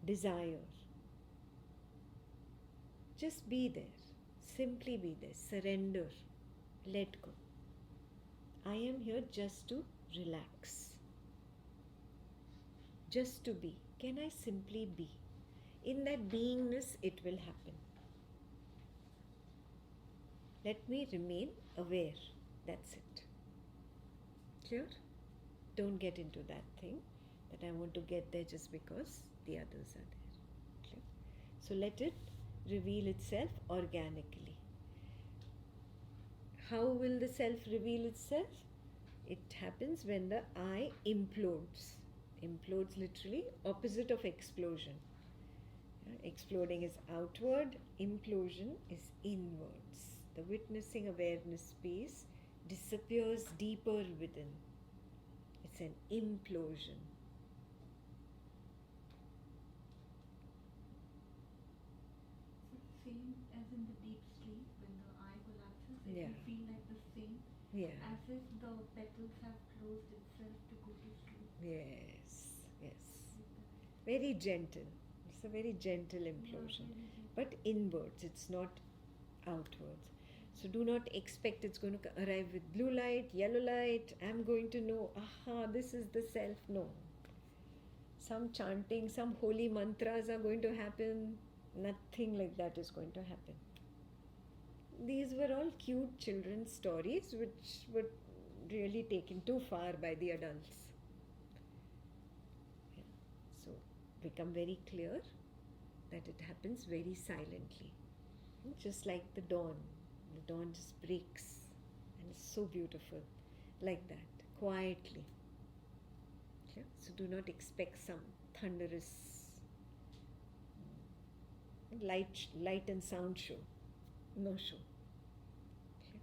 desire. Just be there. Simply be there. Surrender. Let go. I am here just to relax. Just to be. Can I simply be? In that beingness, it will happen. Let me remain aware. That's it. Clear? Don't get into that thing that I want to get there just because the others are there. Clear? So let it reveal itself organically. How will the self reveal itself? It happens when the I implodes. Implodes literally, opposite of explosion. Exploding is outward, implosion is inwards. The witnessing awareness space disappears deeper within. It's an implosion. So same as in the deep sleep when the eye collapses, it Yeah. will feel like the same, Yeah. as if the petals have closed itself to go to sleep. Yes. Yes. Like that. Very gentle. It's a very gentle Yeah, implosion. very gentle. But inwards, it's not outwards. So do not expect it's going to arrive with blue light, yellow light. I'm going to know, aha, this is the self. No. Some chanting, some holy mantras are going to happen. Nothing like that is going to happen. These were all cute children's stories which were really taken too far by the adults. Yeah. So become very clear that it happens very silently. Just like the dawn. The dawn just breaks and it's so beautiful. Like that, quietly. Okay? So do not expect some thunderous light and sound show. No show. Okay?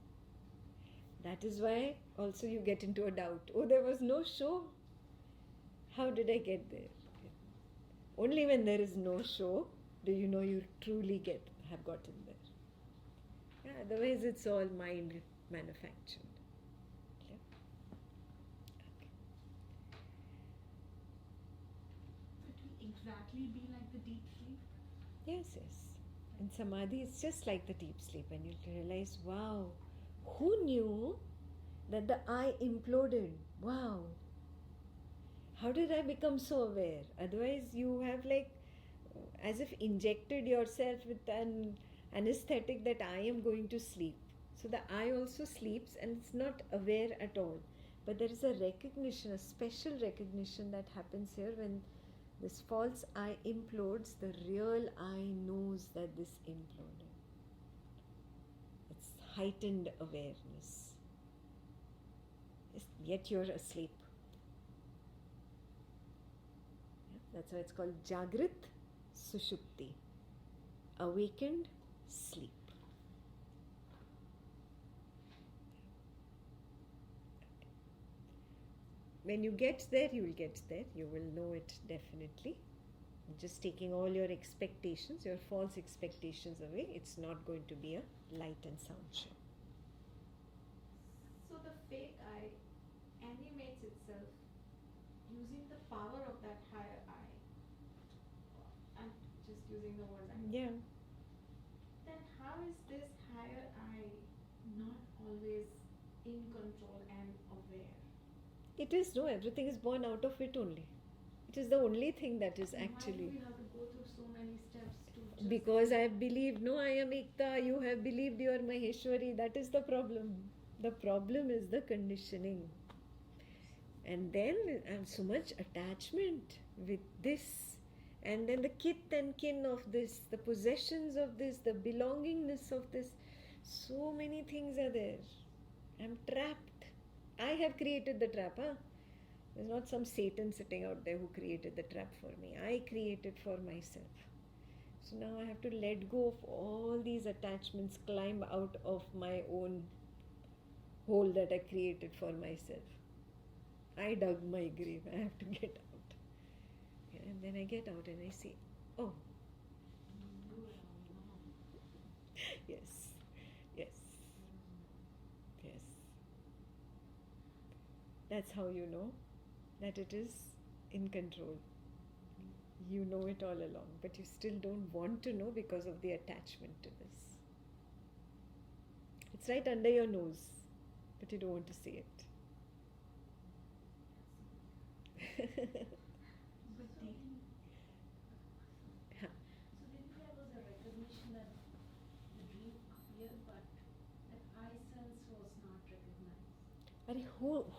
That is why also you get into a doubt. Oh, there was no show. How did I get there? Okay. Only when there is no show do you know you truly have gotten there. Yeah, otherwise it's all mind manufactured. Okay. Okay. So it will exactly be like the deep sleep. Yes. In Samadhi, it's just like the deep sleep, and you realize, wow, who knew that the I imploded? Wow. How did I become so aware? Otherwise, you have as if injected yourself with an anesthetic that I am going to sleep. So the I also sleeps and it's not aware at all. But there is a recognition, a special recognition that happens here when this false I implodes, the real I knows that this imploded. It's heightened awareness. Yet you're asleep. Yeah, that's why it's called Jagrit Sushupti. Awakened sleep. When you get there, you will get there. You will know it definitely. Just taking all your expectations, your false expectations away, it's not going to be a light and sound show. So the fake I animates itself using the power of that higher I. I'm just using the words I. Yeah. Then how is this higher I not always in control and aware? It is, no, everything is born out of it only. It is the only thing that is Why do actually. we have to go through so many steps to just Because I have believed, no, I am Ekta, you have believed you are Maheshwari. That is the problem. The problem is the conditioning. And then I have so much attachment with this. And then the kith and kin of this, the possessions of this, the belongingness of this. So many things are there. I'm trapped. I have created the trap, huh? There's not some Satan sitting out there who created the trap for me. I created for myself. So now I have to let go of all these attachments, climb out of my own hole that I created for myself. I dug my grave. I have to get out. And then I get out and I say, oh, do it all along? yes, yes, yes. That's how you know that it is in control. You know it all along, but you still don't want to know because of the attachment to this. It's right under your nose, but you don't want to see it. But the, Huh. so maybe there was a recognition that the dream appeared, but that I sense was not recognized.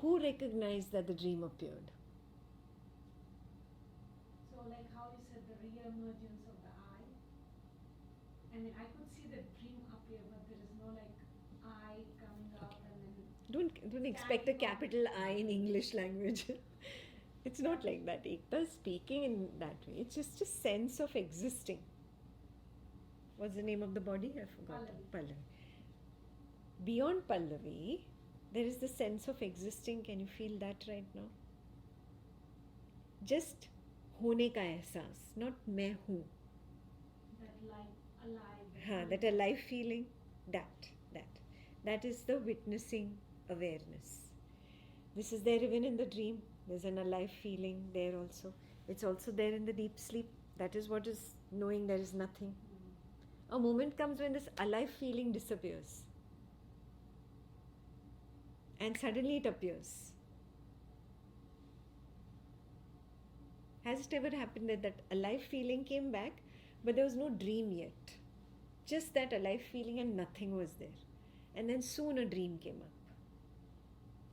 Who recognized that the dream appeared? So like how you said the re-emergence of the I. I mean, I could see the dream appear, but there is no like I coming up and then. Don't expect a capital I in English language. It's not like that. Ekta is speaking in that way. It's just a sense of existing. What's the name of the body? I forgot. Pallavi. Beyond Pallavi, there is the sense of existing. Can you feel that right now? Just होने का एहसास, not मैं हूँ. That life, alive. हाँ, that alive feeling, that is the witnessing awareness. This is there even in the dream. There's an alive feeling there also. It's also there in the deep sleep. That is what is knowing there is nothing. A moment comes when this alive feeling disappears. And suddenly it appears. Has it ever happened that that alive feeling came back, but there was no dream yet? Just that alive feeling and nothing was there. And then soon a dream came up.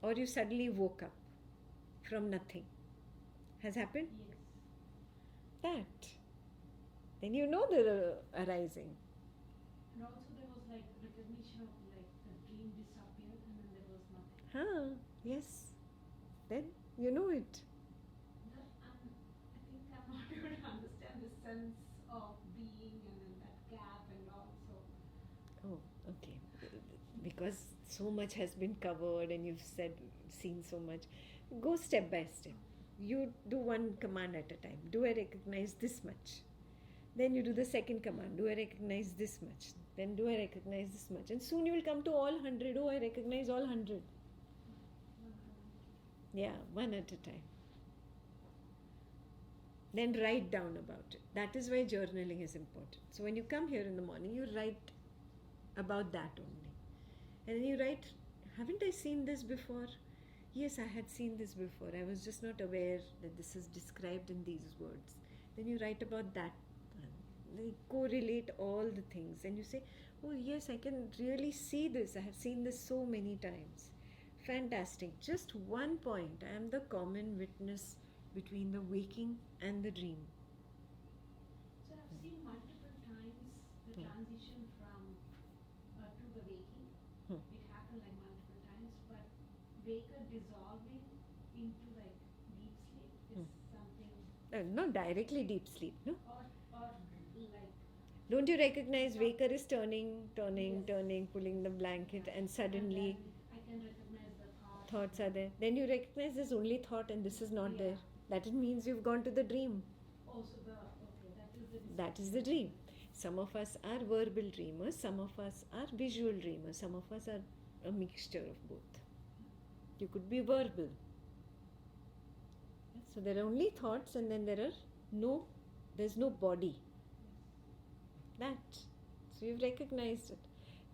Or you suddenly woke up from nothing. Has happened? Yes. That. Then you know the arising. And also there was like recognition of like the dream disappeared and then there was nothing. Huh, yes. Then you know it. That I think I'm not able to understand the sense of being and then that gap and also. Oh, okay. Because so much has been covered and you've seen so much. Go step by step. You do one command at a time. Do I recognize this much? Then you do the second command. Do I recognize this much? Then do I recognize this much? And soon you will come to all 100. Oh, I recognize all 100. Yeah, one at a time. Then write down about it. That is why journaling is important. So when you come here in the morning, you write about that only. And then you write, haven't I seen this before? Yes, I had seen this before. I was just not aware that this is described in these words. Then you write about that one. Then you correlate all the things. And you say, oh yes, I can really see this. I have seen this so many times. Fantastic. Just one point. I am the common witness between the waking and the dream. So I've seen multiple times the transition from to the waking. It happened like multiple times, but waker dissolving into like deep sleep is something. Not directly deep sleep, no? Or like. Don't you recognize waker is turning, Yes. pulling the blanket, and suddenly I can recognize the thoughts are there. Then you recognize there's only thought and this is not there. That means you've gone to the dream. Also That is the dream. Some of us are verbal dreamers, some of us are visual dreamers, some of us are a mixture of both. You could be verbal. That's So there are only thoughts, and then there's no body. That. So you've recognized it.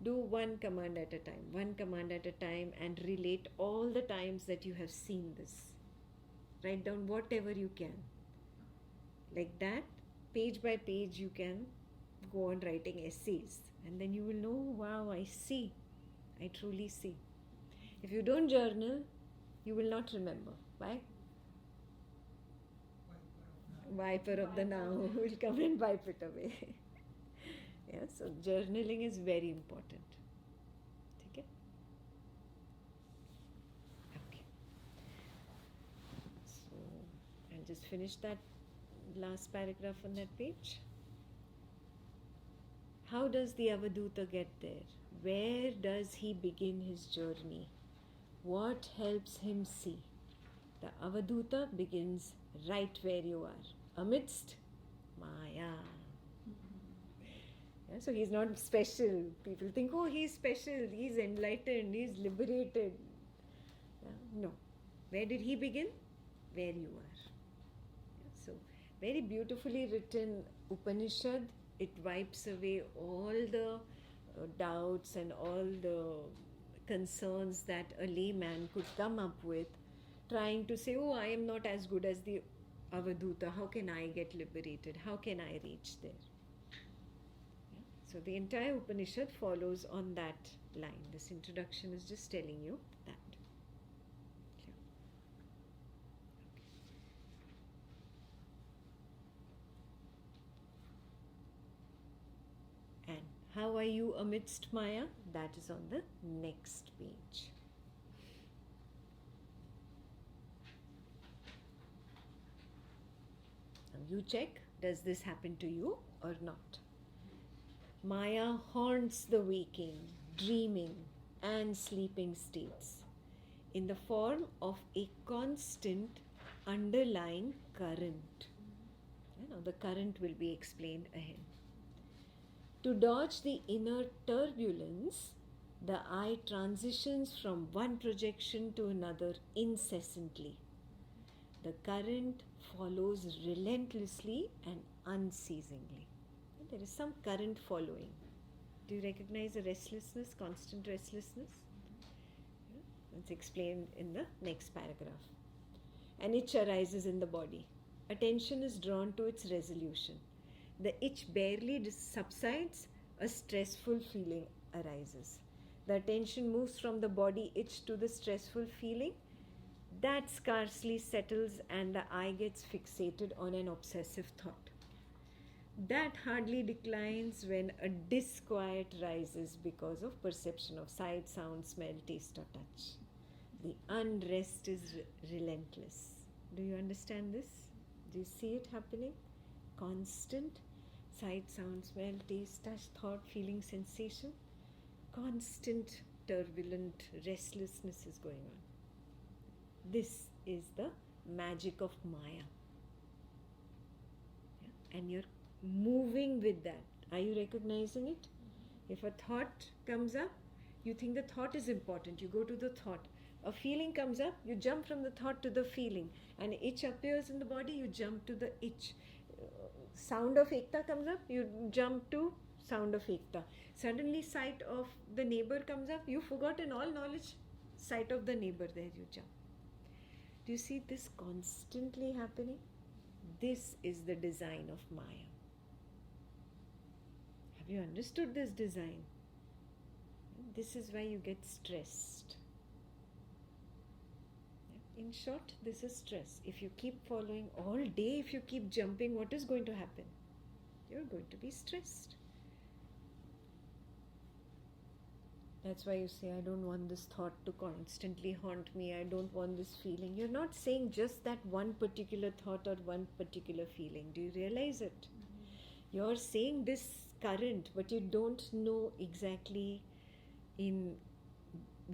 Do one command at a time, and relate all the times that you have seen this. Write down whatever you can. Like that, page by page, you can go on writing essays, and then you will know, wow, I see. I truly see. If you don't journal, you will not remember. Why? Viper of the now will come and wipe it away. Yeah, so journaling is very important. Okay? Okay. So I'll just finish that last paragraph on that page. How does the Avadhuta get there? Where does he begin his journey? What helps him see? The Avadhuta begins right where you are, amidst Maya. Yeah, so he's not special. People think, oh, he's special, he's enlightened, he's liberated. No. Where did he begin? Where you are. Yeah, so, very beautifully written Upanishad. It wipes away all the doubts and all the concerns that a layman could come up with, trying to say, oh, I am not as good as the Avadhuta. How can I get liberated? How can I reach there? Yeah. So the entire Upanishad follows on that line. This introduction is just telling you that. And how are you amidst Maya? That is on the next page. Now you check, does this happen to you or not? Maya haunts the waking, dreaming and sleeping states in the form of a constant underlying current. Now the current will be explained ahead. To dodge the inner turbulence, the eye transitions from one projection to another incessantly. The current follows relentlessly and unceasingly. There is some current following. Do you recognize the restlessness, constant restlessness? It's explained in the next paragraph. An itch arises in the body. Attention is drawn to its resolution. The itch barely subsides, a stressful feeling arises. The attention moves from the body itch to the stressful feeling. That scarcely settles and the eye gets fixated on an obsessive thought. That hardly declines when a disquiet rises because of perception of sight, sound, smell, taste or touch. The unrest is relentless. Do you understand this? Do you see it happening? Constant sight, sound, smell, taste, touch, thought, feeling, sensation. Constant turbulent restlessness is going on. This is the magic of Maya. Yeah? And you're moving with that. Are you recognizing it? If a thought comes up, you think the thought is important, you go to the thought. A feeling comes up, you jump from the thought to the feeling. An itch appears in the body, you jump to the itch. Sound of Ekta comes up, you jump to sound of Ekta. Suddenly sight of the neighbor comes up, you've forgotten all knowledge. Sight of the neighbor, there you jump. Do you see this constantly happening? This is the design of Maya. Have you understood this design? This is why you get stressed. In short, this is stress. If you keep following all day, if you keep jumping, what is going to happen? You're going to be stressed. That's why you say, I don't want this thought to constantly haunt me. I don't want this feeling. You're not saying just that one particular thought or one particular feeling. Do you realize it? Mm-hmm. You're saying this current, but you don't know exactly in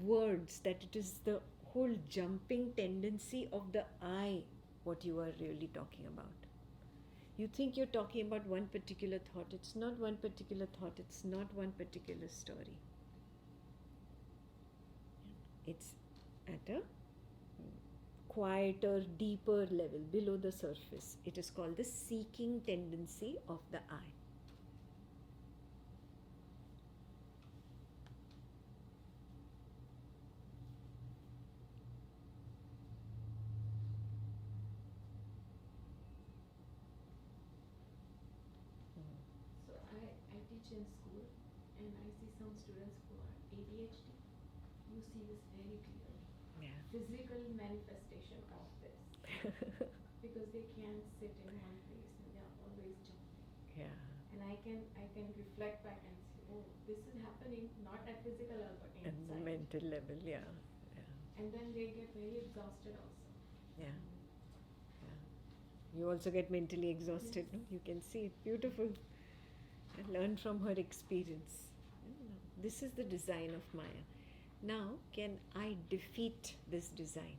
words that it is the whole jumping tendency of the eye what you are really talking about. You think you're talking about one particular thought. It's not one particular thought. It's not one particular story. It's at a quieter, deeper level below the surface. It is called the seeking tendency of the I. So I teach in school and I see some students who are ADHD. You see this very clearly. Yeah. Physical manifestation of this. Because they can't sit in one place and they are always jumping. Yeah. And I can reflect back and say, oh, this is happening not at physical level but At the inside. mental level, yeah. And then they get very exhausted also. Yeah. You also get mentally exhausted, Yes. no? You can see it. Beautiful. And learn from her experience. This is the design of Maya. Now, can I defeat this design?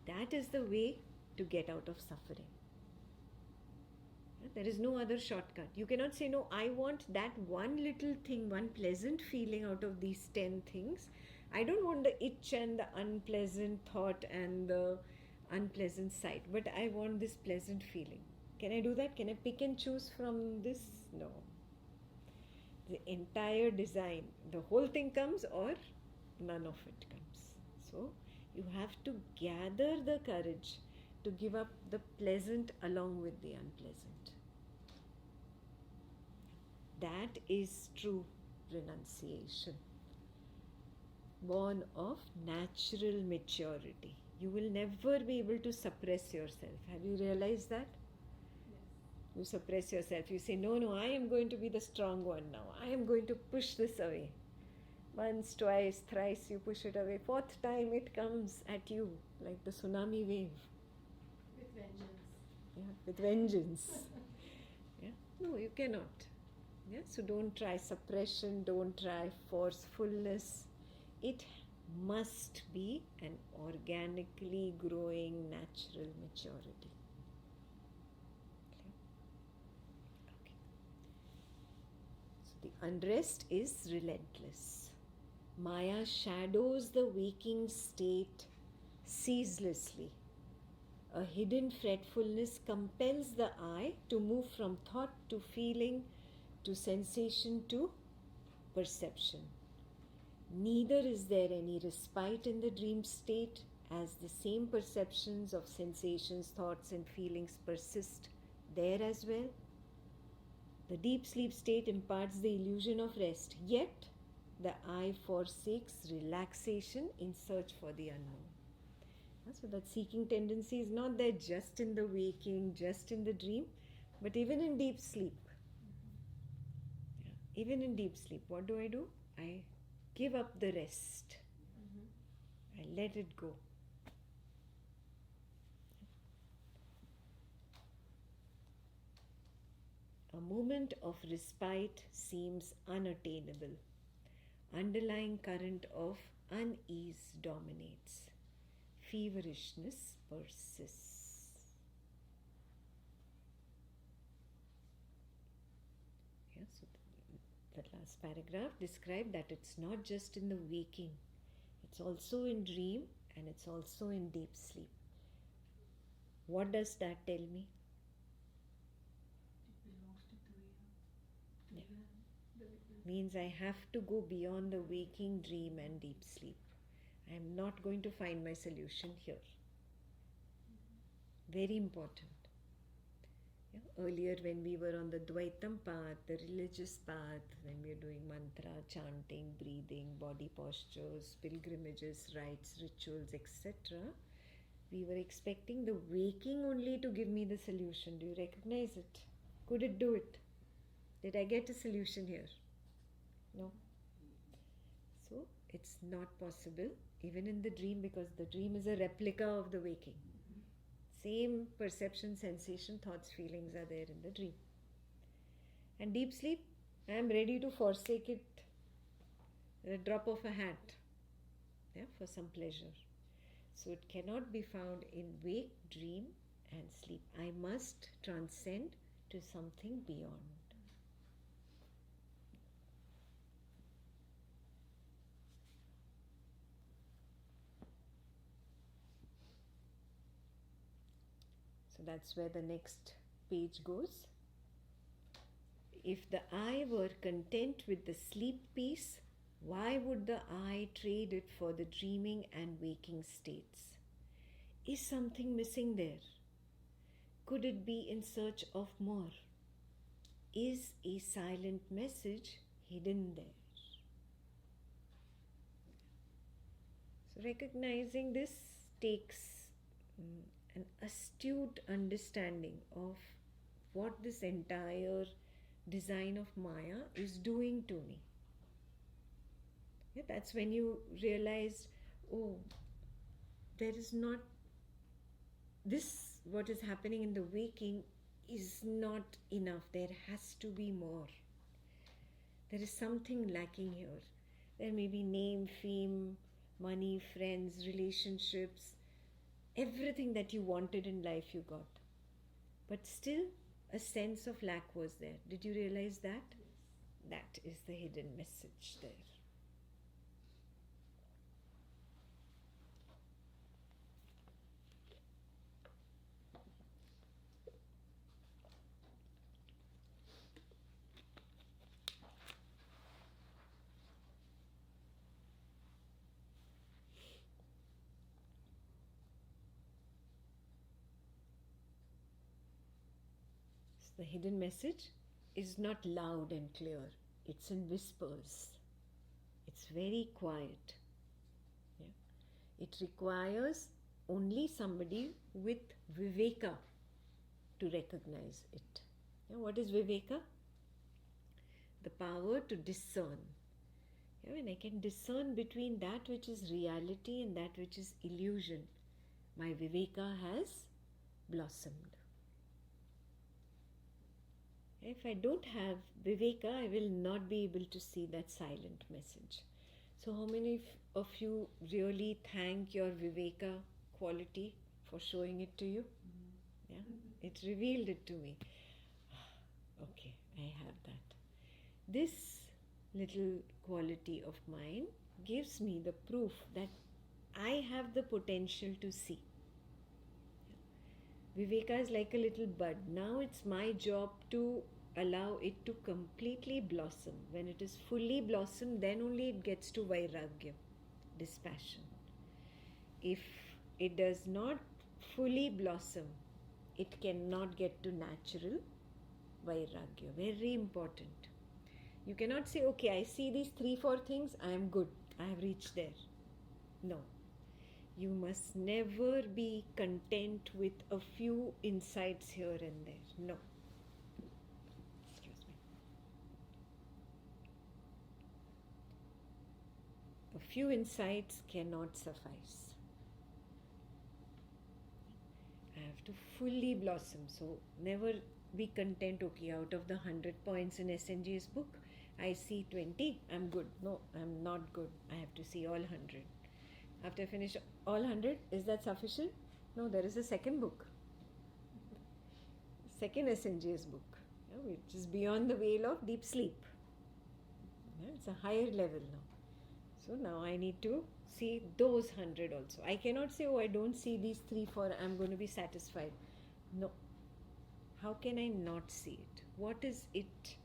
That is the way to get out of suffering. There is no other shortcut. You cannot say, no, I want that one little thing, one pleasant feeling out of these 10 things. I don't want the itch and the unpleasant thought and the unpleasant sight, but I want this pleasant feeling. Can I do that? Can I pick and choose from this? No. The entire design, the whole thing comes or none of it comes. So you have to gather the courage to give up the pleasant along with the unpleasant. That is true renunciation, born of natural maturity. You will never be able to suppress yourself. Have you realized that? Yes. You suppress yourself. You say, no, I am going to be the strong one now. I am going to push this away. Once, twice, thrice you push it away. Fourth time it comes at you like the tsunami wave. With vengeance. Yeah, with vengeance. Yeah? No, you cannot. Yeah? So don't try suppression, don't try forcefulness. It must be an organically growing natural maturity. Okay. So the unrest is relentless. Maya shadows the waking state ceaselessly. A hidden fretfulness compels the I to move from thought to feeling to sensation to perception. Neither is there any respite in the dream state, as the same perceptions of sensations, thoughts, and feelings persist there as well. The deep sleep state imparts the illusion of rest, yet the I forsakes relaxation in search for the unknown. So that seeking tendency is not there just in the waking, just in the dream, but even in deep sleep. Yeah. Even in deep sleep, what do? I give up the rest. I let it go. A moment of respite seems unattainable. Underlying current of unease dominates. Feverishness persists. Yeah, so that last paragraph described that it's not just in the waking, it's also in dream and it's also in deep sleep. What does that tell me? It belongs to Dhuta. Yeah. Means I have to go beyond the waking, dream and deep sleep. I am not going to find my solution here. Very important. Yeah. Earlier when we were on the Advaitam path, the religious path, when we were doing mantra, chanting, breathing, body postures, pilgrimages, rites, rituals, etc., we were expecting the waking only to give me the solution. Do you recognize it? Could it do it? Did I get a solution here? No. So it's not possible even in the dream, because the dream is a replica of the waking. Same perception, sensation, thoughts, feelings are there in the dream. And deep sleep, I am ready to forsake it at a drop of a hat, yeah, for some pleasure. So it cannot be found in wake, dream and sleep. I must transcend to something beyond. So that's where the next page goes. If the eye were content with the sleep piece, why would the eye trade it for the dreaming and waking states? Is something missing there? Could it be in search of more? Is a silent message hidden there? So recognizing this takes an astute understanding of what this entire design of Maya is doing to me. Yeah, that's when you realize, oh, there is not this, what is happening in the waking is not enough. There has to be more. There is something lacking here. There may be name, fame, money, friends, relationships, everything that you wanted in life you got. But still, a sense of lack was there. Did you realize that? That is the hidden message there. The hidden message is not loud and clear. It's in whispers. It's very quiet. Yeah? It requires only somebody with viveka to recognize it. Yeah? What is viveka? The power to discern. Yeah? When I can discern between that which is reality and that which is illusion, my viveka has blossomed. If I don't have viveka, I will not be able to see that silent message. So how many of you really thank your viveka quality for showing it to you? Yeah, it revealed it to me. Okay, I have that. This little quality of mine gives me the proof that I have the potential to see. Viveka is like a little bud. Now it's my job to allow it to completely blossom. When it is fully blossomed, then only it gets to vairagya, dispassion. If it does not fully blossom, it cannot get to natural vairagya. Very important. You cannot say, okay, I see these 3-4 things, I am good, I have reached there. No. You must never be content with a few insights here and there. No. Excuse me. A few insights cannot suffice. I have to fully blossom. So never be content, okay, out of the 100 points in SNG's book, I see 20, I'm good. No, I'm not good. I have to see all 100. After I finish all 100, is that sufficient? No, there is a second book. Second SNG's book, which is beyond the veil of deep sleep. It's a higher level now. So now I need to see those 100 also. I cannot say, oh, I don't see these 3-4, I'm going to be satisfied. No. How can I not see it? What is it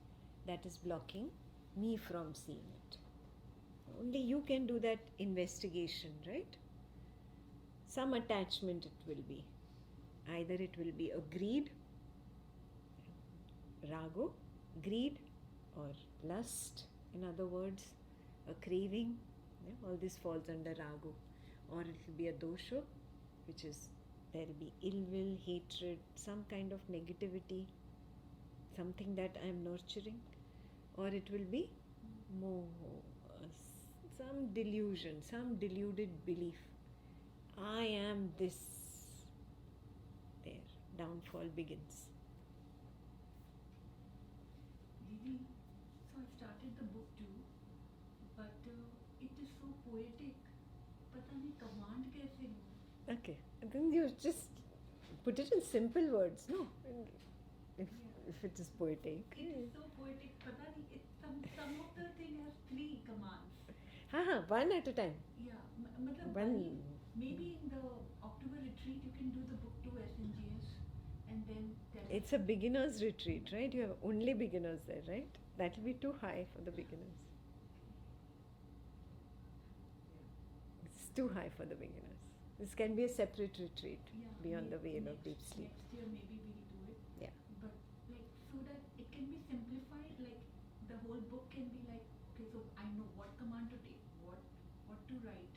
that is blocking me from seeing it? Only you can do that investigation, right? Some attachment it will be. Either it will be a greed, rago, greed, or lust, in other words, a craving. All this falls under rago. Or it will be a dosha, which is there will be ill will, hatred, some kind of negativity, something that I am nurturing. Or it will be moho, some delusion, some deluded belief. I am this. There, downfall begins. Didi, so I've started the book too, but it is so poetic. पता नहीं command कैसे लूँ? Okay, then you just put it in simple words, no? If it is poetic. It is so poetic. पता नहीं, some of the thing has 3 commands. One at a time. Yeah, मतलब One. maybe in the October retreat you can do the book to SNGS. It's a beginner's retreat, right? You have only beginners there, right? That will be too high for the beginners. It's too high for the beginners. This can be a separate retreat beyond the veil of deep sleep. Next year maybe we'll do it. Yeah. But like so that it can be simplified, like the whole book can be like, okay, so I know what command to take, what to write.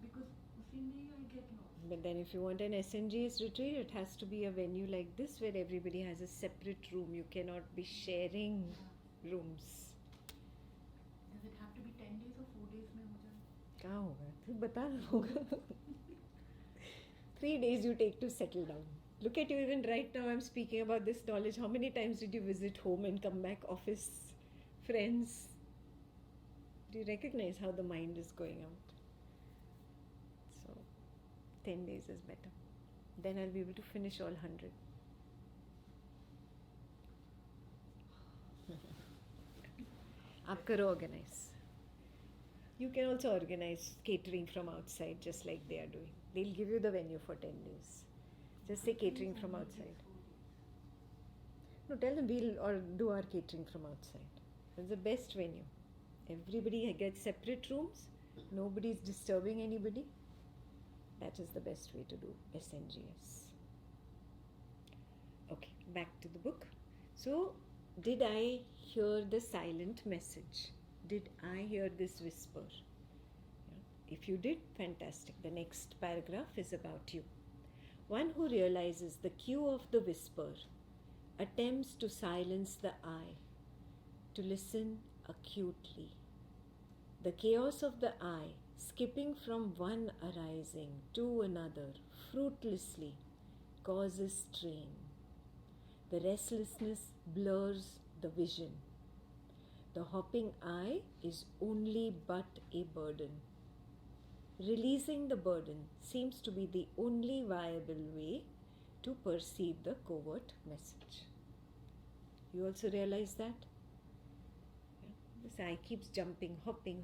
Because usi mein I get lost. But then if you want an SNGS retreat, it has to be a venue like this where everybody has a separate room. You cannot be sharing rooms. Does it have to be 10 days or 4 days में हो जाए? क्या होगा? तू बता ना होगा. 3 days you take to settle down. Look at you, even right now I'm speaking about this knowledge. How many times did you visit home and come back, office, friends? Do you recognize how the mind is going out? So 10 days is better. Then I'll be able to finish all 100. आप करो organize. You can also organize catering from outside, just like they are doing. They'll give you the venue for 10 days. Just say catering from outside. No, tell them we'll or do our catering from outside. It's the best venue. Everybody gets separate rooms. Nobody's disturbing anybody. That is the best way to do SNGS. Okay, back to the book. So, did I hear the silent message? Did I hear this whisper? If you did, fantastic. The next paragraph is about you. One who realizes the cue of the whisper attempts to silence the I, to listen acutely. The chaos of the I, skipping from one arising to another fruitlessly, causes strain. The restlessness blurs the vision. The hopping I is only but a burden. Releasing the burden seems to be the only viable way to perceive the covert message. You also realize that? This I keeps jumping, hopping.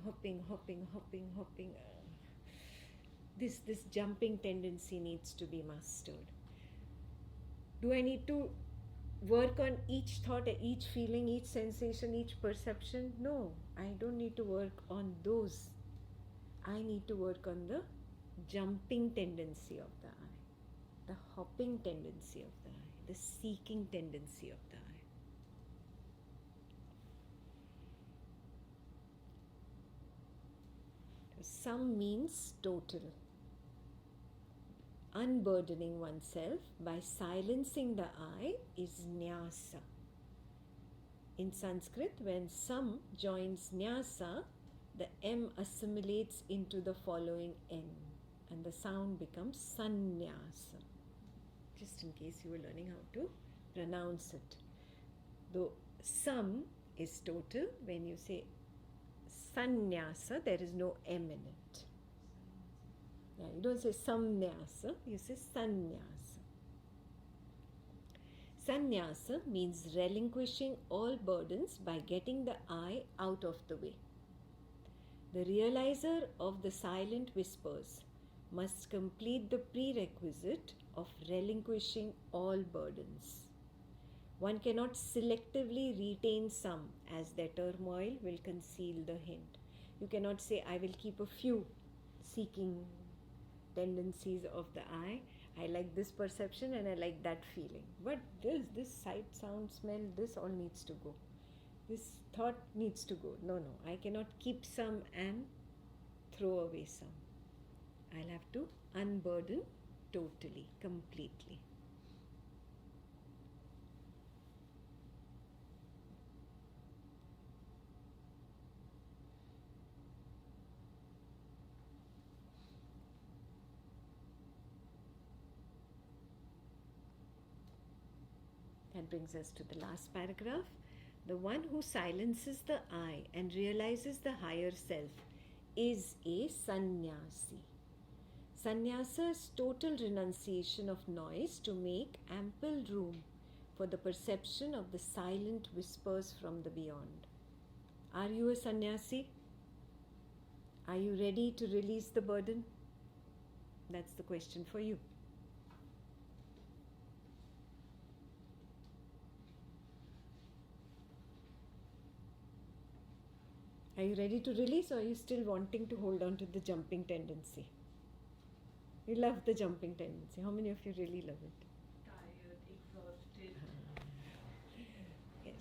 This jumping tendency needs to be mastered. Do I need to work on each thought, each feeling, each sensation, each perception? No, I don't need to work on those. I need to work on the jumping tendency of the I, the hopping tendency of the I, the seeking tendency of the I. Some means total. Unburdening oneself by silencing the I is nyasa. In Sanskrit, when some joins nyasa, the M assimilates into the following N and the sound becomes sannyasa. Just in case you were learning how to pronounce it. Though some is total, when you say sannyasa, there is no M in it. Yeah, you don't say samnyasa, you say sannyasa. Sannyasa means relinquishing all burdens by getting the I out of the way. The realizer of the silent whispers must complete the prerequisite of relinquishing all burdens. One cannot selectively retain some, as their turmoil will conceal the hint. You cannot say, I will keep a few seeking tendencies of the I. I like this perception and I like that feeling. But this sight, sound, smell, this all needs to go. This thought needs to go. No, I cannot keep some and throw away some. I'll have to unburden totally, completely. That brings us to the last paragraph. The one who silences the I and realizes the higher self is a sannyasi. Sannyasa is total renunciation of noise to make ample room for the perception of the silent whispers from the beyond. Are you a sannyasi? Are you ready to release the burden? That's the question for you. Are you ready to release, or are you still wanting to hold on to the jumping tendency? You love the jumping tendency. How many of you really love it? Tired, exhausted. Yes.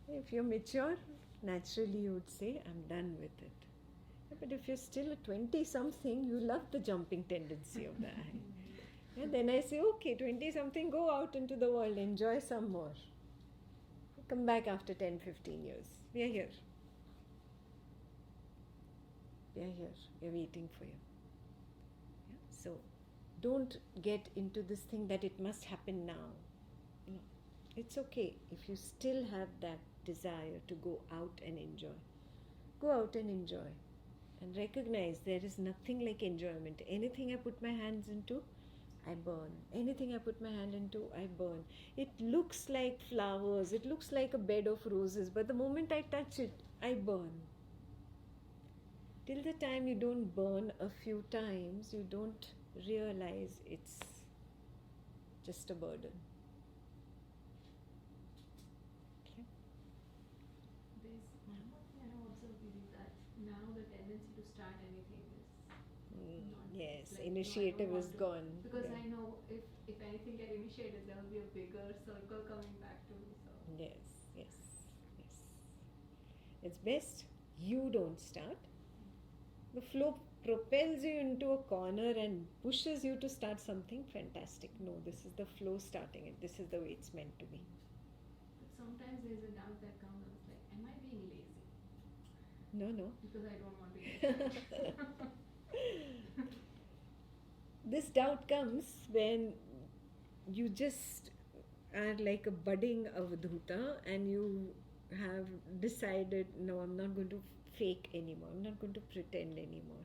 If you're mature, naturally you would say, I'm done with it. But if you're still a 20-something, you love the jumping tendency of the eye. And then I say, okay, 20-something, go out into the world, enjoy some more. Come back after 10, 15 years. We are here. We are here. We are waiting for you. Yeah? So don't get into this thing that it must happen now. No. It's okay if you still have that desire to go out and enjoy. Go out and enjoy. And recognize there is nothing like enjoyment. Anything I put my hands into, I burn. Anything I put my hand into, I burn. It looks like flowers, it looks like a bed of roses, but the moment I touch it, I burn. Till the time you don't burn a few times, you don't realize it's just a burden. Okay? There's one more thing I have observed is that now the tendency to start anything is not. Yes, like, initiative no, I is don't want gone. to, because Yeah. I know if anything get initiated, there will be a bigger circle coming back to me. So Yes, yes, yes. It's best you don't start. The flow propels you into a corner and pushes you to start something fantastic. No, this is the flow starting it. This is the way it's meant to be. but sometimes there's a doubt that comes and it's like, am I being lazy? No, no. Because I don't want to get This doubt comes when you just are like a budding Avadhuta and you have decided, no, I'm not going to fake anymore. I'm not going to pretend anymore.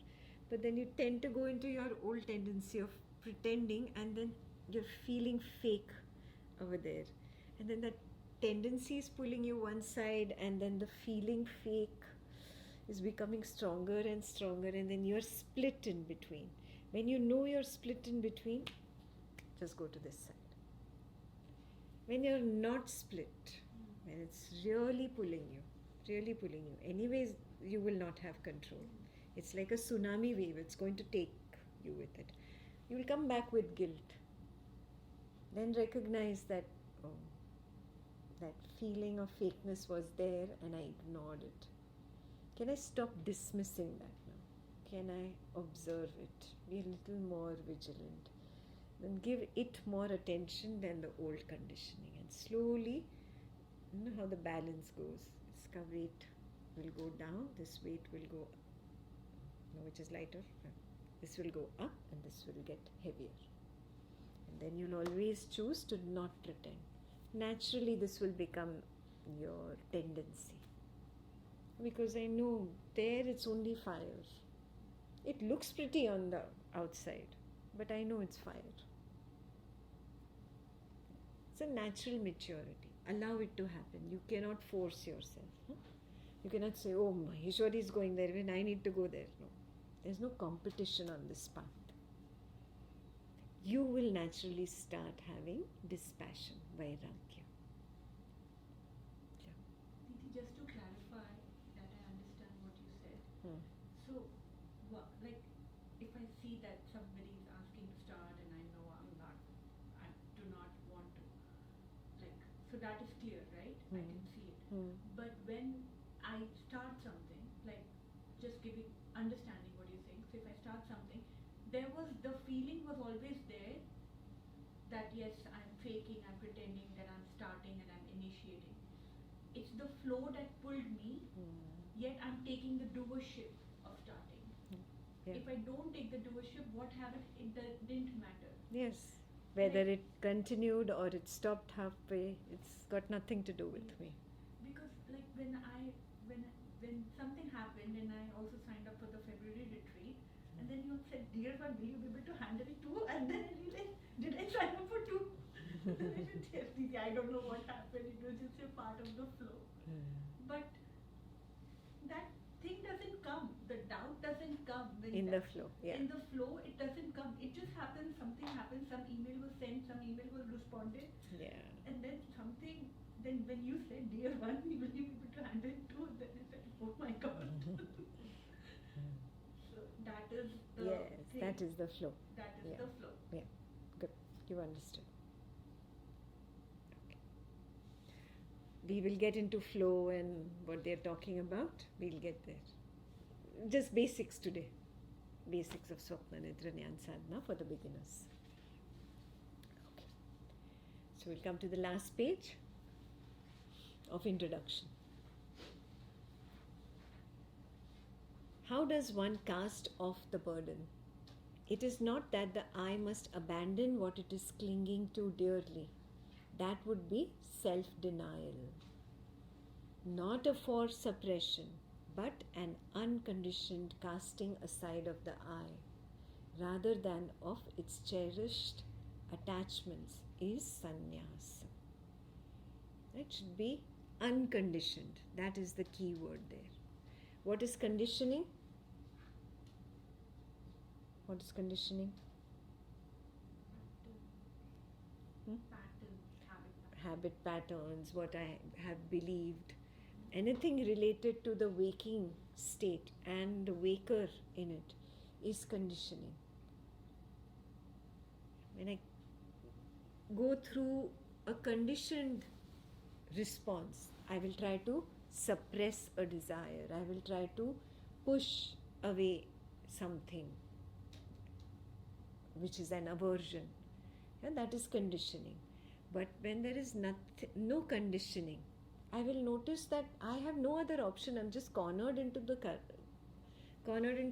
But then you tend to go into your old tendency of pretending, and then you're feeling fake over there. And then that tendency is pulling you one side, and then the feeling fake is becoming stronger and stronger, and then you're split in between. When you know you're split in between, just go to this side. When you're not split, when it's really pulling you, anyways, you will not have control. It's like a tsunami wave, it's going to take you with it. You will come back with guilt. Then recognize that, oh, that feeling of fakeness was there and I ignored it. Can I stop dismissing that now? Can I observe it? Be a little more vigilant. Then give it more attention than the old conditioning. And slowly, you know how the balance goes. This weight will go down, this weight will go up. No, which is lighter. This will go up and this will get heavier. And then you'll always choose to not pretend. Naturally, this will become your tendency. Because I know there it's only fire. It looks pretty on the outside, but I know it's fire. It's a natural maturity. Allow it to happen. You cannot force yourself. Huh? You cannot say, oh, Maheshwari is going there when I need to go there. No. There's no competition on this path. You will naturally start having dispassion, vairagya. Yeah. Didi, just to clarify that I understand what you said. So, like, if I see that somebody is asking to start and I know I do not want to, like, so that is clear, right? I can see it. But when I start something, like, just understanding what you're saying. So if I start something, the feeling was always there that yes, I'm faking, I'm pretending that I'm starting and I'm initiating. It's the flow that pulled me, yet I'm taking the doership of starting. Yeah. If I don't take the doership, what happened? It didn't matter. Yes. Whether it continued or it stopped halfway, it's got nothing to do with me. Because like when something happened and I also signed up for the February retreat, and then you said, dear one, will you be able to handle it too? And then I realized, did I sign up for two? Then I said, yes, Didi, I don't know what happened. It was just a part of the flow. But that thing doesn't come. The doubt doesn't come. In the flow, yeah. In the flow, it doesn't come. It just happens. Something happens. Some email was sent. Some email was responded. Yeah. And then something. Then when you said, dear one, will you be able to handle it too? Then I said, Oh my God. So that is the Yes, thing. that is the flow. That is Yeah. the flow. Yeah, good. You understood. Okay. We will get into flow and what they're talking about. We'll get there. Just basics today. Basics of Swapna Nidra Jnana Sadhana for the beginners. Okay. So we'll come to the last page of introduction. How does one cast off the burden? It is not that the I must abandon what it is clinging to dearly. That would be self-denial. Not a forced suppression, but an unconditioned casting aside of the I, rather than of its cherished attachments, is sannyasa. It should be unconditioned. That is the key word there. What is conditioning? What is conditioning? Habit patterns, what I have believed, anything related to the waking state and the waker in it is conditioning. When I go through a conditioned response, I will try to suppress a desire, I will try to push away something which is an aversion. Yeah, that is conditioning. But when there is no conditioning, I will notice that I have no other option. I'm just cornered into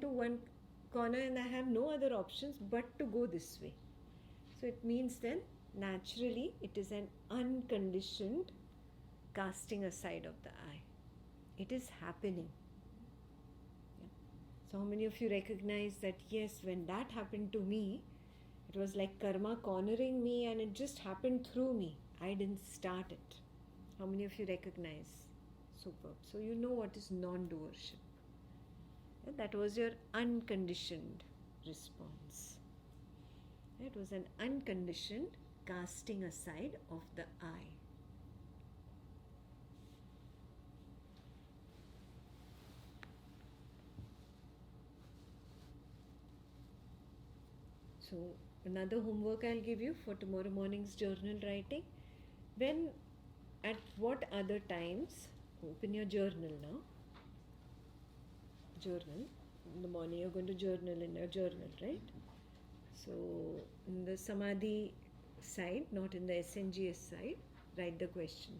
one corner, and I have no other options but to go this way. So it means then naturally it is an unconditioned casting aside of the I. It is happening. Yeah. So how many of you recognize that yes, when that happened to me, it was like karma cornering me and it just happened through me. I didn't start it. How many of you recognize? Superb. So you know what is non-doership. Yeah, that was your unconditioned response. It was an unconditioned casting aside of the I. So another homework I'll give you for tomorrow morning's journal writing. When, at what other times, open your journal now. Journal. In the morning you're going to journal in your journal, right? So in the Samadhi side, not in the SNGS side, write the question.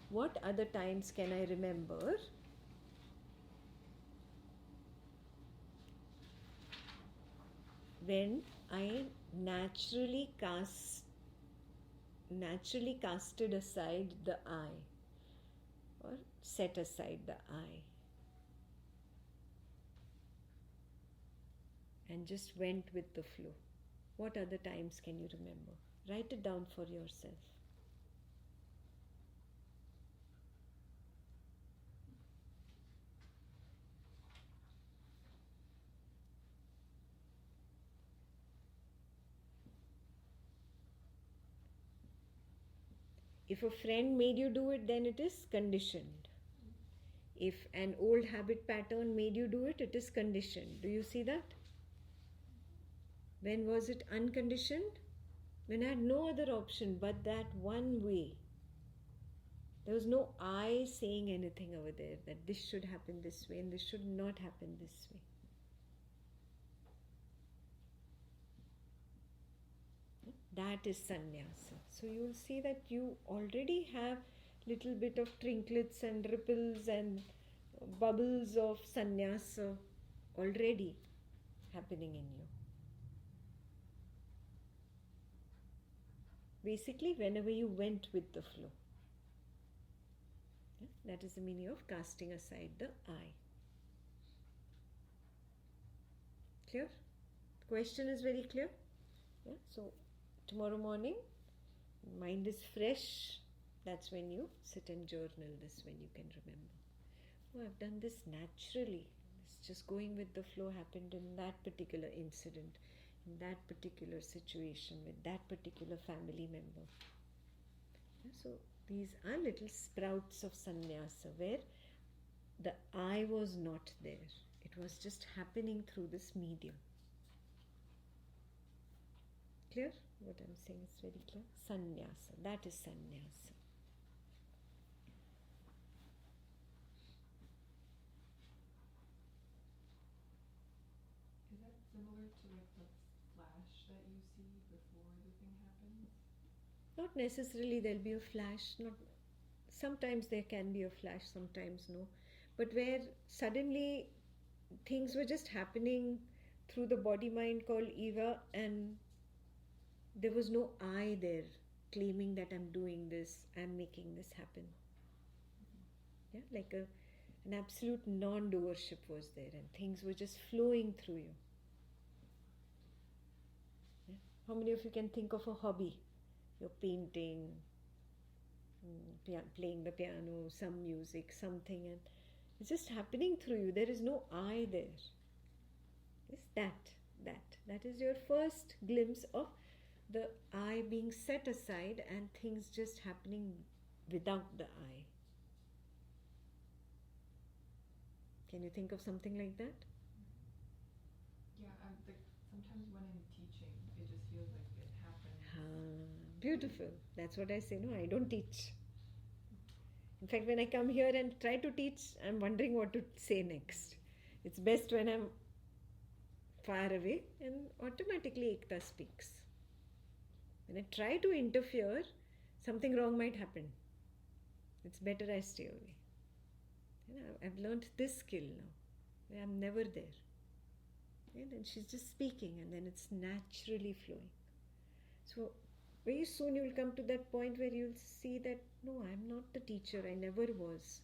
What other times can I remember when I naturally casted aside the I, or set aside the I, and just went with the flow? What other times can you remember? Write it down for yourself. If a friend made you do it, then it is conditioned. If an old habit pattern made you do it, it is conditioned. Do you see that? When was it unconditioned? When I had no other option but that one way. There was no I saying anything over there that this should happen this way and this should not happen this way. That is sannyasa. So you will see that you already have little bit of trinklets and ripples and bubbles of sannyasa already happening in you. Basically, whenever you went with the flow. Yeah, that is the meaning of casting aside the I. Clear? The question is very clear. Yeah. So tomorrow morning, mind is fresh. That's when you sit and journal this, when you can remember. Oh, I've done this naturally. It's just going with the flow happened in that particular incident, in that particular situation, with that particular family member. Yeah, so these are little sprouts of sannyasa where the I was not there. It was just happening through this medium. Clear? What I'm saying is very clear. Sannyasa. That is sannyasa. Is that similar to like the flash that you see before the thing happens? Not necessarily there'll be a flash. Not. Sometimes there can be a flash, sometimes no. But where suddenly things were just happening through the body mind called Eva, and there was no I there claiming that I'm doing this, I'm making this happen. Yeah, like an absolute non-doership was there, and things were just flowing through you. Yeah? How many of you can think of a hobby? You're painting, playing the piano, some music, something, and it's just happening through you. There is no I there. Yes, that is your first glimpse of the I being set aside and things just happening without the I. Can you think of something like that? Yeah, like sometimes when I'm teaching, it just feels like it happens. Beautiful. That's what I say. No, I don't teach. In fact, when I come here and try to teach, I'm wondering what to say next. It's best when I'm far away and automatically Ekta speaks. When I try to interfere, something wrong might happen. It's better I stay away. You know, I've learned this skill now. I'm never there. And then she's just speaking, and then it's naturally flowing. So very soon you'll come to that point where you'll see that, no, I'm not the teacher. I never was.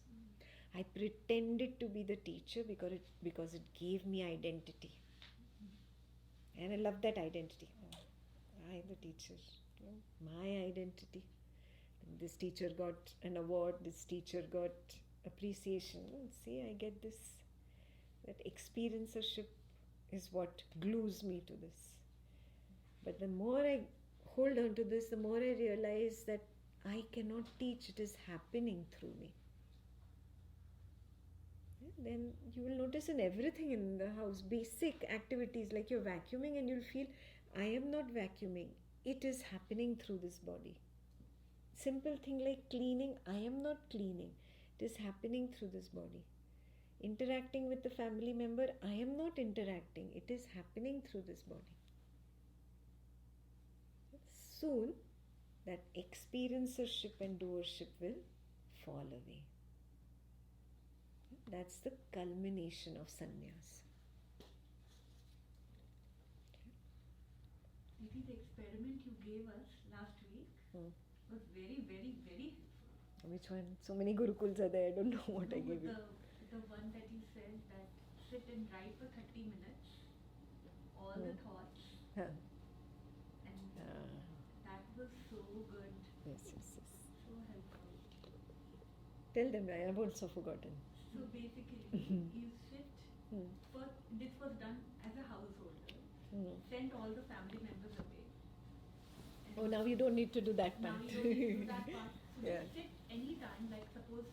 I pretended to be the teacher because it gave me identity. And I love that identity. I, the teacher, my identity. This teacher got an award, this teacher got appreciation. See, I get this. That experiencership is what glues me to this. But the more I hold on to this, the more I realize that I cannot teach, it is happening through me. Then you will notice in everything in the house, basic activities like you're vacuuming, and you'll feel, I am not vacuuming, it is happening through this body. Simple thing like cleaning, I am not cleaning, it is happening through this body. Interacting with the family member, I am not interacting, it is happening through this body. Soon, that experiencership and doership will fall away. That's the culmination of sannyas. Maybe the experiment you gave us last week was very, very, very helpful. Which one? So many gurukuls are there, I don't know what I gave you. The one that you said that sit and write for 30 minutes, all the thoughts. Huh. And that was so good. Yes. So helpful. Tell them, I have also forgotten. So basically, you sit, first, this was done as a householder, send all the family members away. Oh, now you don't need to do that part. Now you don't need to do that part. So Yeah. just sit anytime, like suppose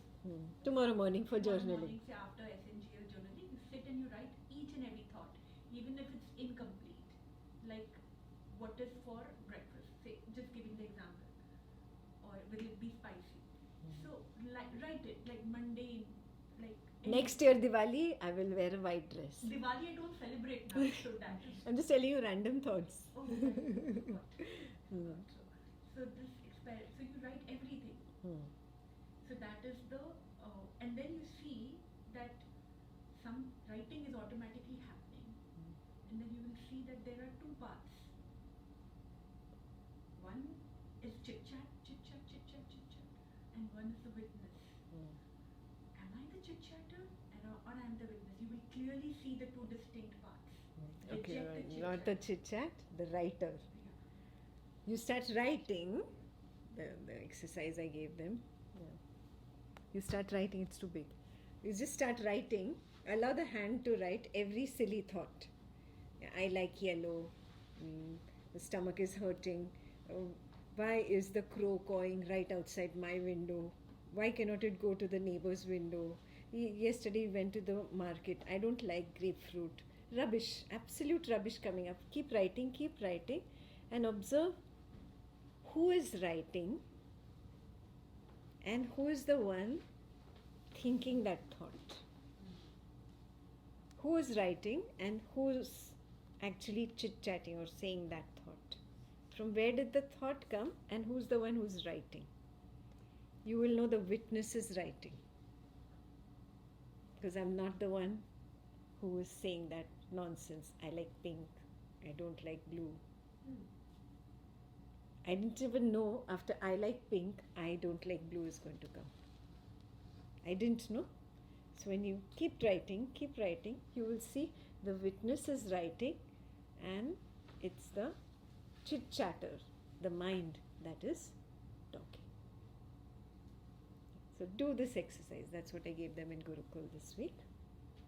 Tomorrow morning for tomorrow journaling. morning, say after essential journaling, you sit and you write each and every thought, even if it's incomplete. Like, what is for breakfast? Say, just giving the example. Or will it be spicy? So, write it, like mundane. Like Next year Diwali, I will wear a white dress. Diwali I don't celebrate now, so that is. I'm just telling you random thoughts. Oh, so this so you write everything. So that is the and then you see that some writing is automatically happening, and then you will see that there are two paths. One is chit chat, and one is the witness. Am I the chit chatter or I am the witness? You will clearly see the two distinct paths. Okay, Reject right. the Not the chit chat, the writer. You start writing, the exercise I gave them. Yeah. You start writing, it's too big. You just start writing, allow the hand to write every silly thought. I like yellow, the stomach is hurting, why is the crow cawing right outside my window? Why cannot it go to the neighbor's window? Yesterday we went to the market. I don't like grapefruit. Rubbish, absolute rubbish coming up. Keep writing, and observe who is writing and who is the one thinking that thought. Who is writing and who's actually chit-chatting or saying that thought. From where did the thought come and who's the one who's writing. You will know the witness is writing. Because I'm not the one who is saying that nonsense. I like pink. I don't like blue. I didn't even know after I like pink, I don't like blue is going to come. I didn't know. So when you keep writing, you will see the witness is writing and it's the chit-chatter, the mind that is talking. So do this exercise. That's what I gave them in Gurukul this week.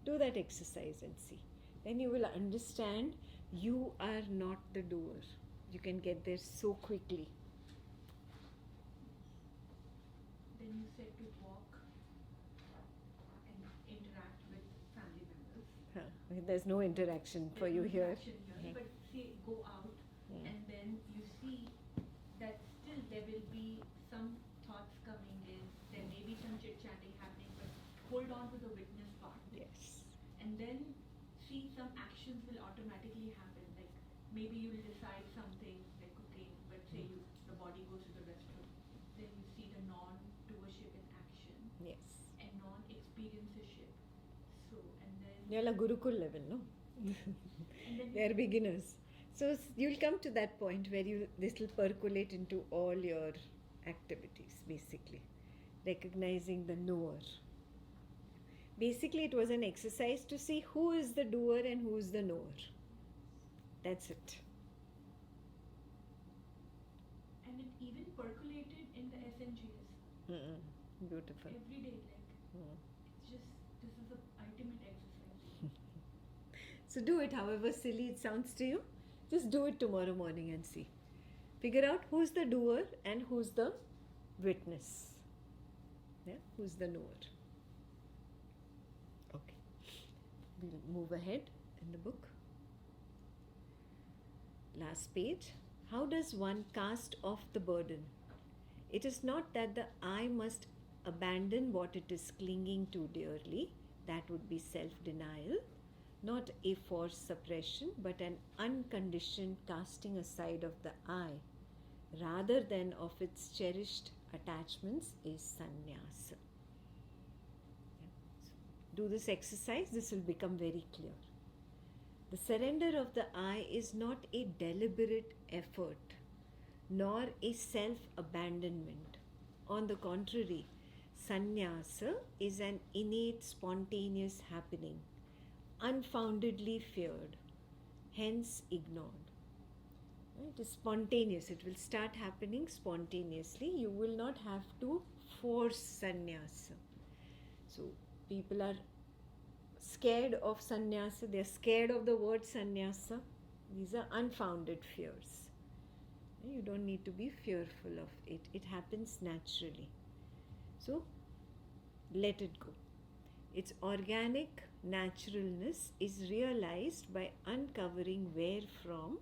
Do that exercise and see. Then you will understand you are not the doer. You can get there so quickly. Then you said to walk and interact with family members. There's no interaction for you here. Interaction here, but say go out and then you see that still there will be some thoughts coming in. There may be some chit-chatting happening, but hold on to the witness part. Yes. And then see some actions will automatically happen. Like maybe you will decide something like cooking, but say the body goes to the restroom. Then you see the non-doership in action Yes. and non-experiencership. So and then You're a Gurukul level, no? and then They are beginners. So you'll come to that point where this will percolate into all your activities, basically. Recognizing the knower. Basically, it was an exercise to see who is the doer and who is the knower. That's it. and it even percolated in the SNGs Beautiful. every day. Like it's just this is the ultimate exercise. So do it however silly it sounds to you. Just do it tomorrow morning and see. Figure out who's the doer and who's the witness. Yeah? Who's the knower. Okay. We'll move ahead in the book. Last page. How does one cast off the burden? It is not that the I must abandon what it is clinging to dearly. That would be self-denial. Not a forced suppression, but an unconditioned casting aside of the I, rather than of its cherished attachments, is sannyasa. Do this exercise, this will become very clear. The surrender of the I is not a deliberate effort, nor a self-abandonment. On the contrary, sannyasa is an innate, spontaneous happening, unfoundedly feared, hence ignored. It is spontaneous. It will start happening spontaneously. You will not have to force sannyasa. So people are scared of sannyasa. They are scared of the word sannyasa. These are unfounded fears. You don't need to be fearful of it. It happens naturally. So let it go. Its organic naturalness is realized by uncovering where from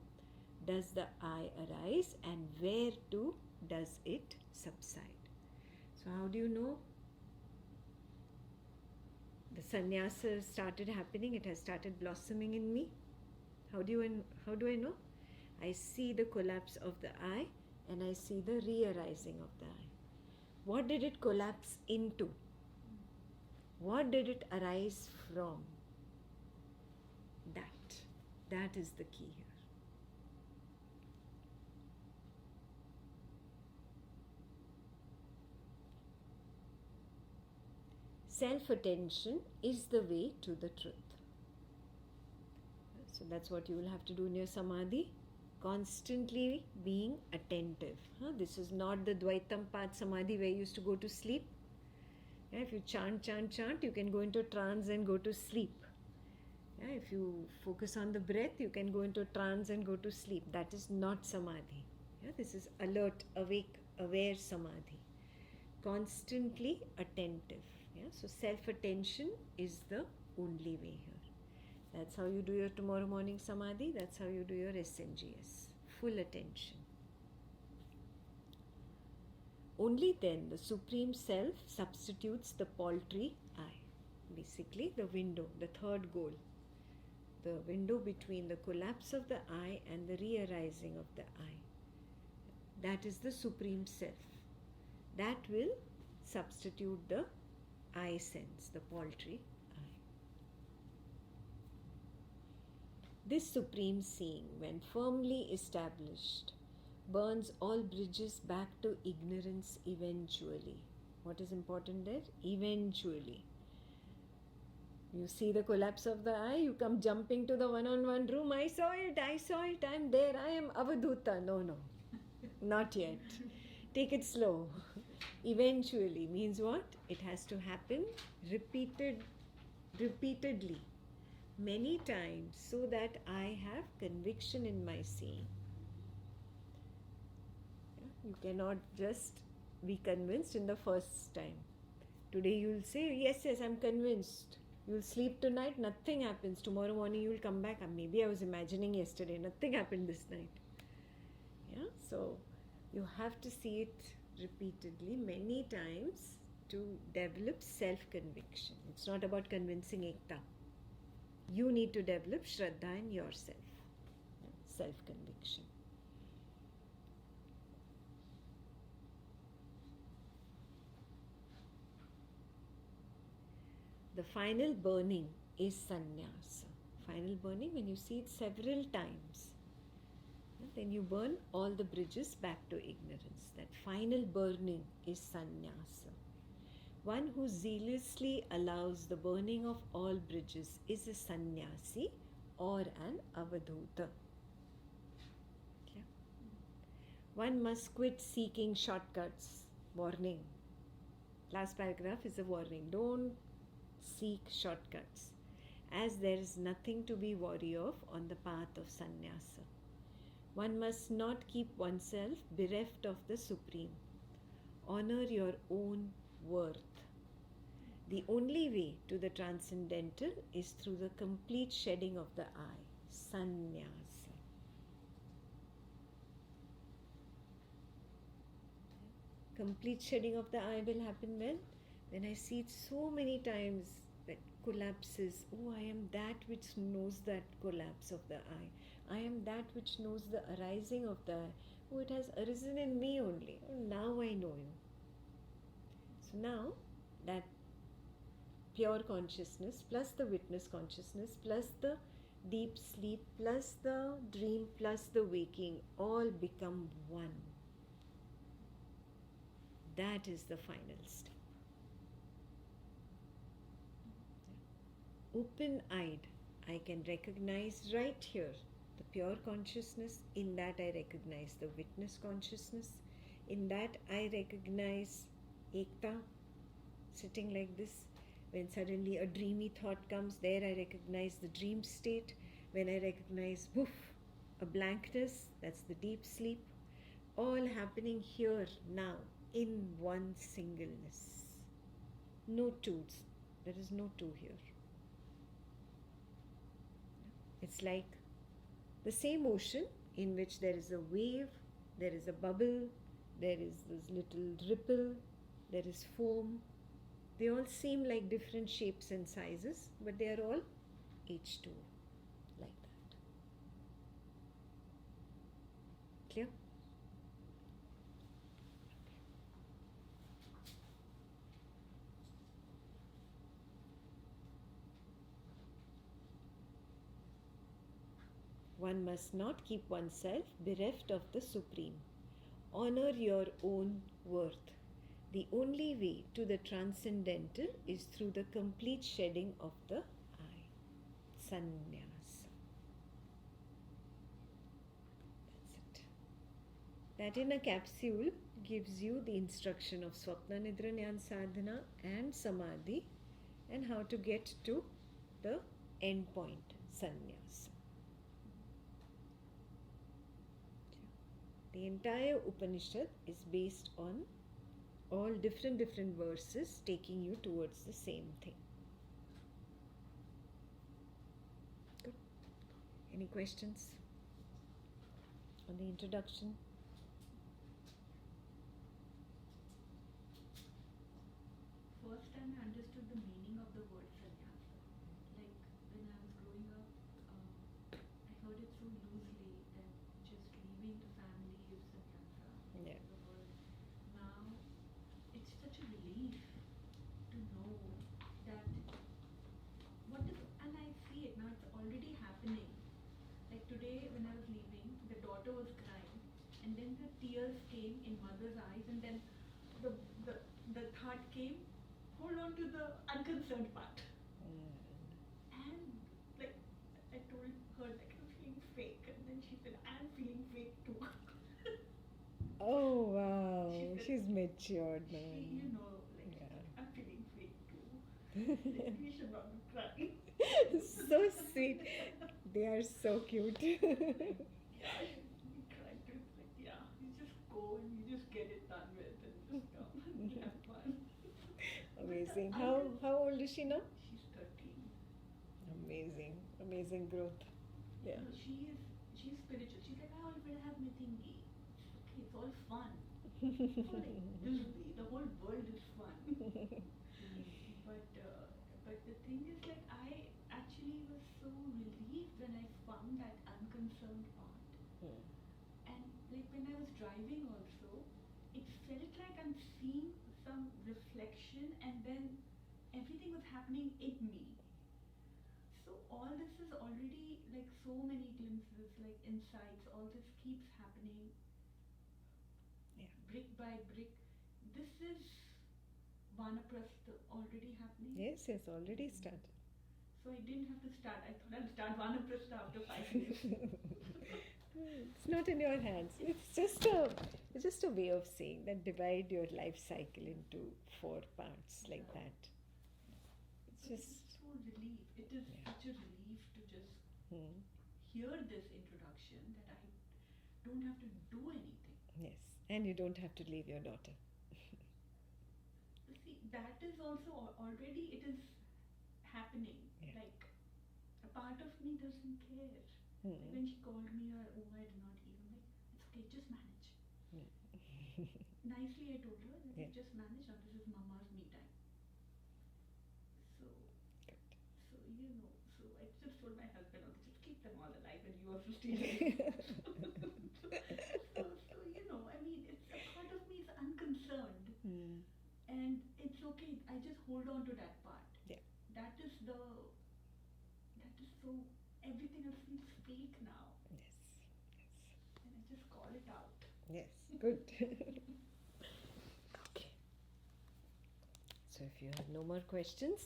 does the I arise and where to does it subside. So how do you know the sannyasa started happening? It has started blossoming in me. How do I know? I see the collapse of the I and I see the re-arising of the I. What did it collapse into? What did it arise from? That is the key here. Self-attention is the way to the truth. So that's what you will have to do in your samadhi. Constantly being attentive. This is not the Dvaitam path samadhi where you used to go to sleep. If you chant, you can go into trance and go to sleep. If you focus on the breath, you can go into trance and go to sleep. That is not samadhi. This is alert, awake, aware samadhi. Constantly attentive. Yeah? So self-attention is the only way here. That's how you do your tomorrow morning samadhi. That's how you do your SNGS. Full attention. Only then the Supreme Self substitutes the paltry I. Basically the window, the third goal. The window between the collapse of the I and the re-arising of the I. That is the Supreme Self. That will substitute the I sense, the paltry I. This supreme seeing, when firmly established, burns all bridges back to ignorance eventually. What is important there? Eventually. You see the collapse of the I, you come jumping to the one-on-one room. I saw it, I'm there, I am Avadhuta. No, not yet. Take it slow. Eventually means what? It has to happen repeatedly, many times, so that I have conviction in my seeing. You cannot just be convinced in the first time. Today you will say, yes, I'm convinced. You will sleep tonight, nothing happens. Tomorrow morning you will come back. Maybe I was imagining yesterday, nothing happened this night. Yeah, so you have to see it repeatedly, many times, to develop self-conviction. It's not about convincing Ekta. You need to develop Shraddha in yourself. Self-conviction. The final burning is sannyasa. Final burning, when you see it several times, then you burn all the bridges back to ignorance. That final burning is sannyasa. One who zealously allows the burning of all bridges is a sannyasi or an avadhuta. Okay. One must quit seeking shortcuts. Warning. Last paragraph is a warning. Don't seek shortcuts, as there is nothing to be wary of on the path of sannyasa. One must not keep oneself bereft of the Supreme. Honor your own worth. The only way to the transcendental is through the complete shedding of the I, sannyasa. Complete shedding of the I will happen when I see it so many times that collapses. Oh, I am that which knows that collapse of the I. I am that which knows the arising of the I. Oh, it has arisen in me only. Oh, now I know you. So now that pure consciousness plus the witness consciousness plus the deep sleep plus the dream plus the waking all become one. That is the final step. Open-eyed, I can recognize right here the pure consciousness. In that I recognize the witness consciousness. In that I recognize Ekta sitting like this. When suddenly a dreamy thought comes, there I recognize the dream state. When I recognize woof, a blankness, that's the deep sleep. All happening here now in one singleness. No twos. There is no two here. It's like the same ocean in which there is a wave, there is a bubble, there is this little ripple, there is foam. They all seem like different shapes and sizes, but they are all H2, like that. Clear? One must not keep oneself bereft of the Supreme. Honor your own worth. The only way to the transcendental is through the complete shedding of the I. Sannyasa. That's it. That in a capsule gives you the instruction of Swapna Nidra Jnana Sadhana and Samadhi and how to get to the end point, Sannyasa. The entire Upanishad is based on all different verses taking you towards the same thing. Good. Any questions on the introduction? First time I understood the meaning of the word sannyasa. Like when I was growing up, I heard it so loosely that just leaving the family is sannyasa. Yeah. The word. Now it's such a relief to know that what is, and I see it now. It's already happening. Like today when I was leaving, the daughter was crying, and then the tears came in mother's eyes, and then the the thought came, hold on to the unconcerned part. And like I told her like I'm feeling fake, and then she said I'm feeling fake too. Oh wow, She said- she's matured now. She, you know, like Yeah. I'm feeling fake too. Like, we should not be crying. So sweet. They are so cute. Yeah, we try to like you just go and you just get it done with and just come and have fun. Amazing. But, How old is she now? She's 13. Amazing growth. Yeah. No, she's spiritual. She's like, I already have my thingy. Okay, it's all fun. It's all like this way. The whole world is fun. But the thing is like I actually was so relieved when I found that unconcerned part. And like when I was driving also, it felt like I'm seeing some reflection and then everything was happening in me. So all this is already like so many glimpses, like insights, all this keeps happening Yeah. brick by brick. This is Vanaprastha already happening. Yes, already started. So I didn't have to start. I thought I'll start Vanaprastha after 5 years. It's not in your hands. It's just a way of saying that divide your life cycle into 4 parts like Yeah. that. It's But just it's so relief. It is Yeah. such a relief to just hmm. hear this introduction that I don't have to do anything. Yes, and you don't have to leave your daughter. See, that is also already it is happening. Yeah. Like a part of me doesn't care. Hmm. Like when she called me, I did not even like it's okay, just manage. Nicely, I told her that Yeah. just manage. Now this is Mama's me time. So Good. so so I just told my husband, also just keep them all alive, and you also stay alive. so I mean, it's a part of me is unconcerned. Hmm. And it's okay. I just hold on to that part. Yeah. That is so. Everything else feels fake now, Yes. and I just call it out. Yes. Good. Okay. So if you have no more questions,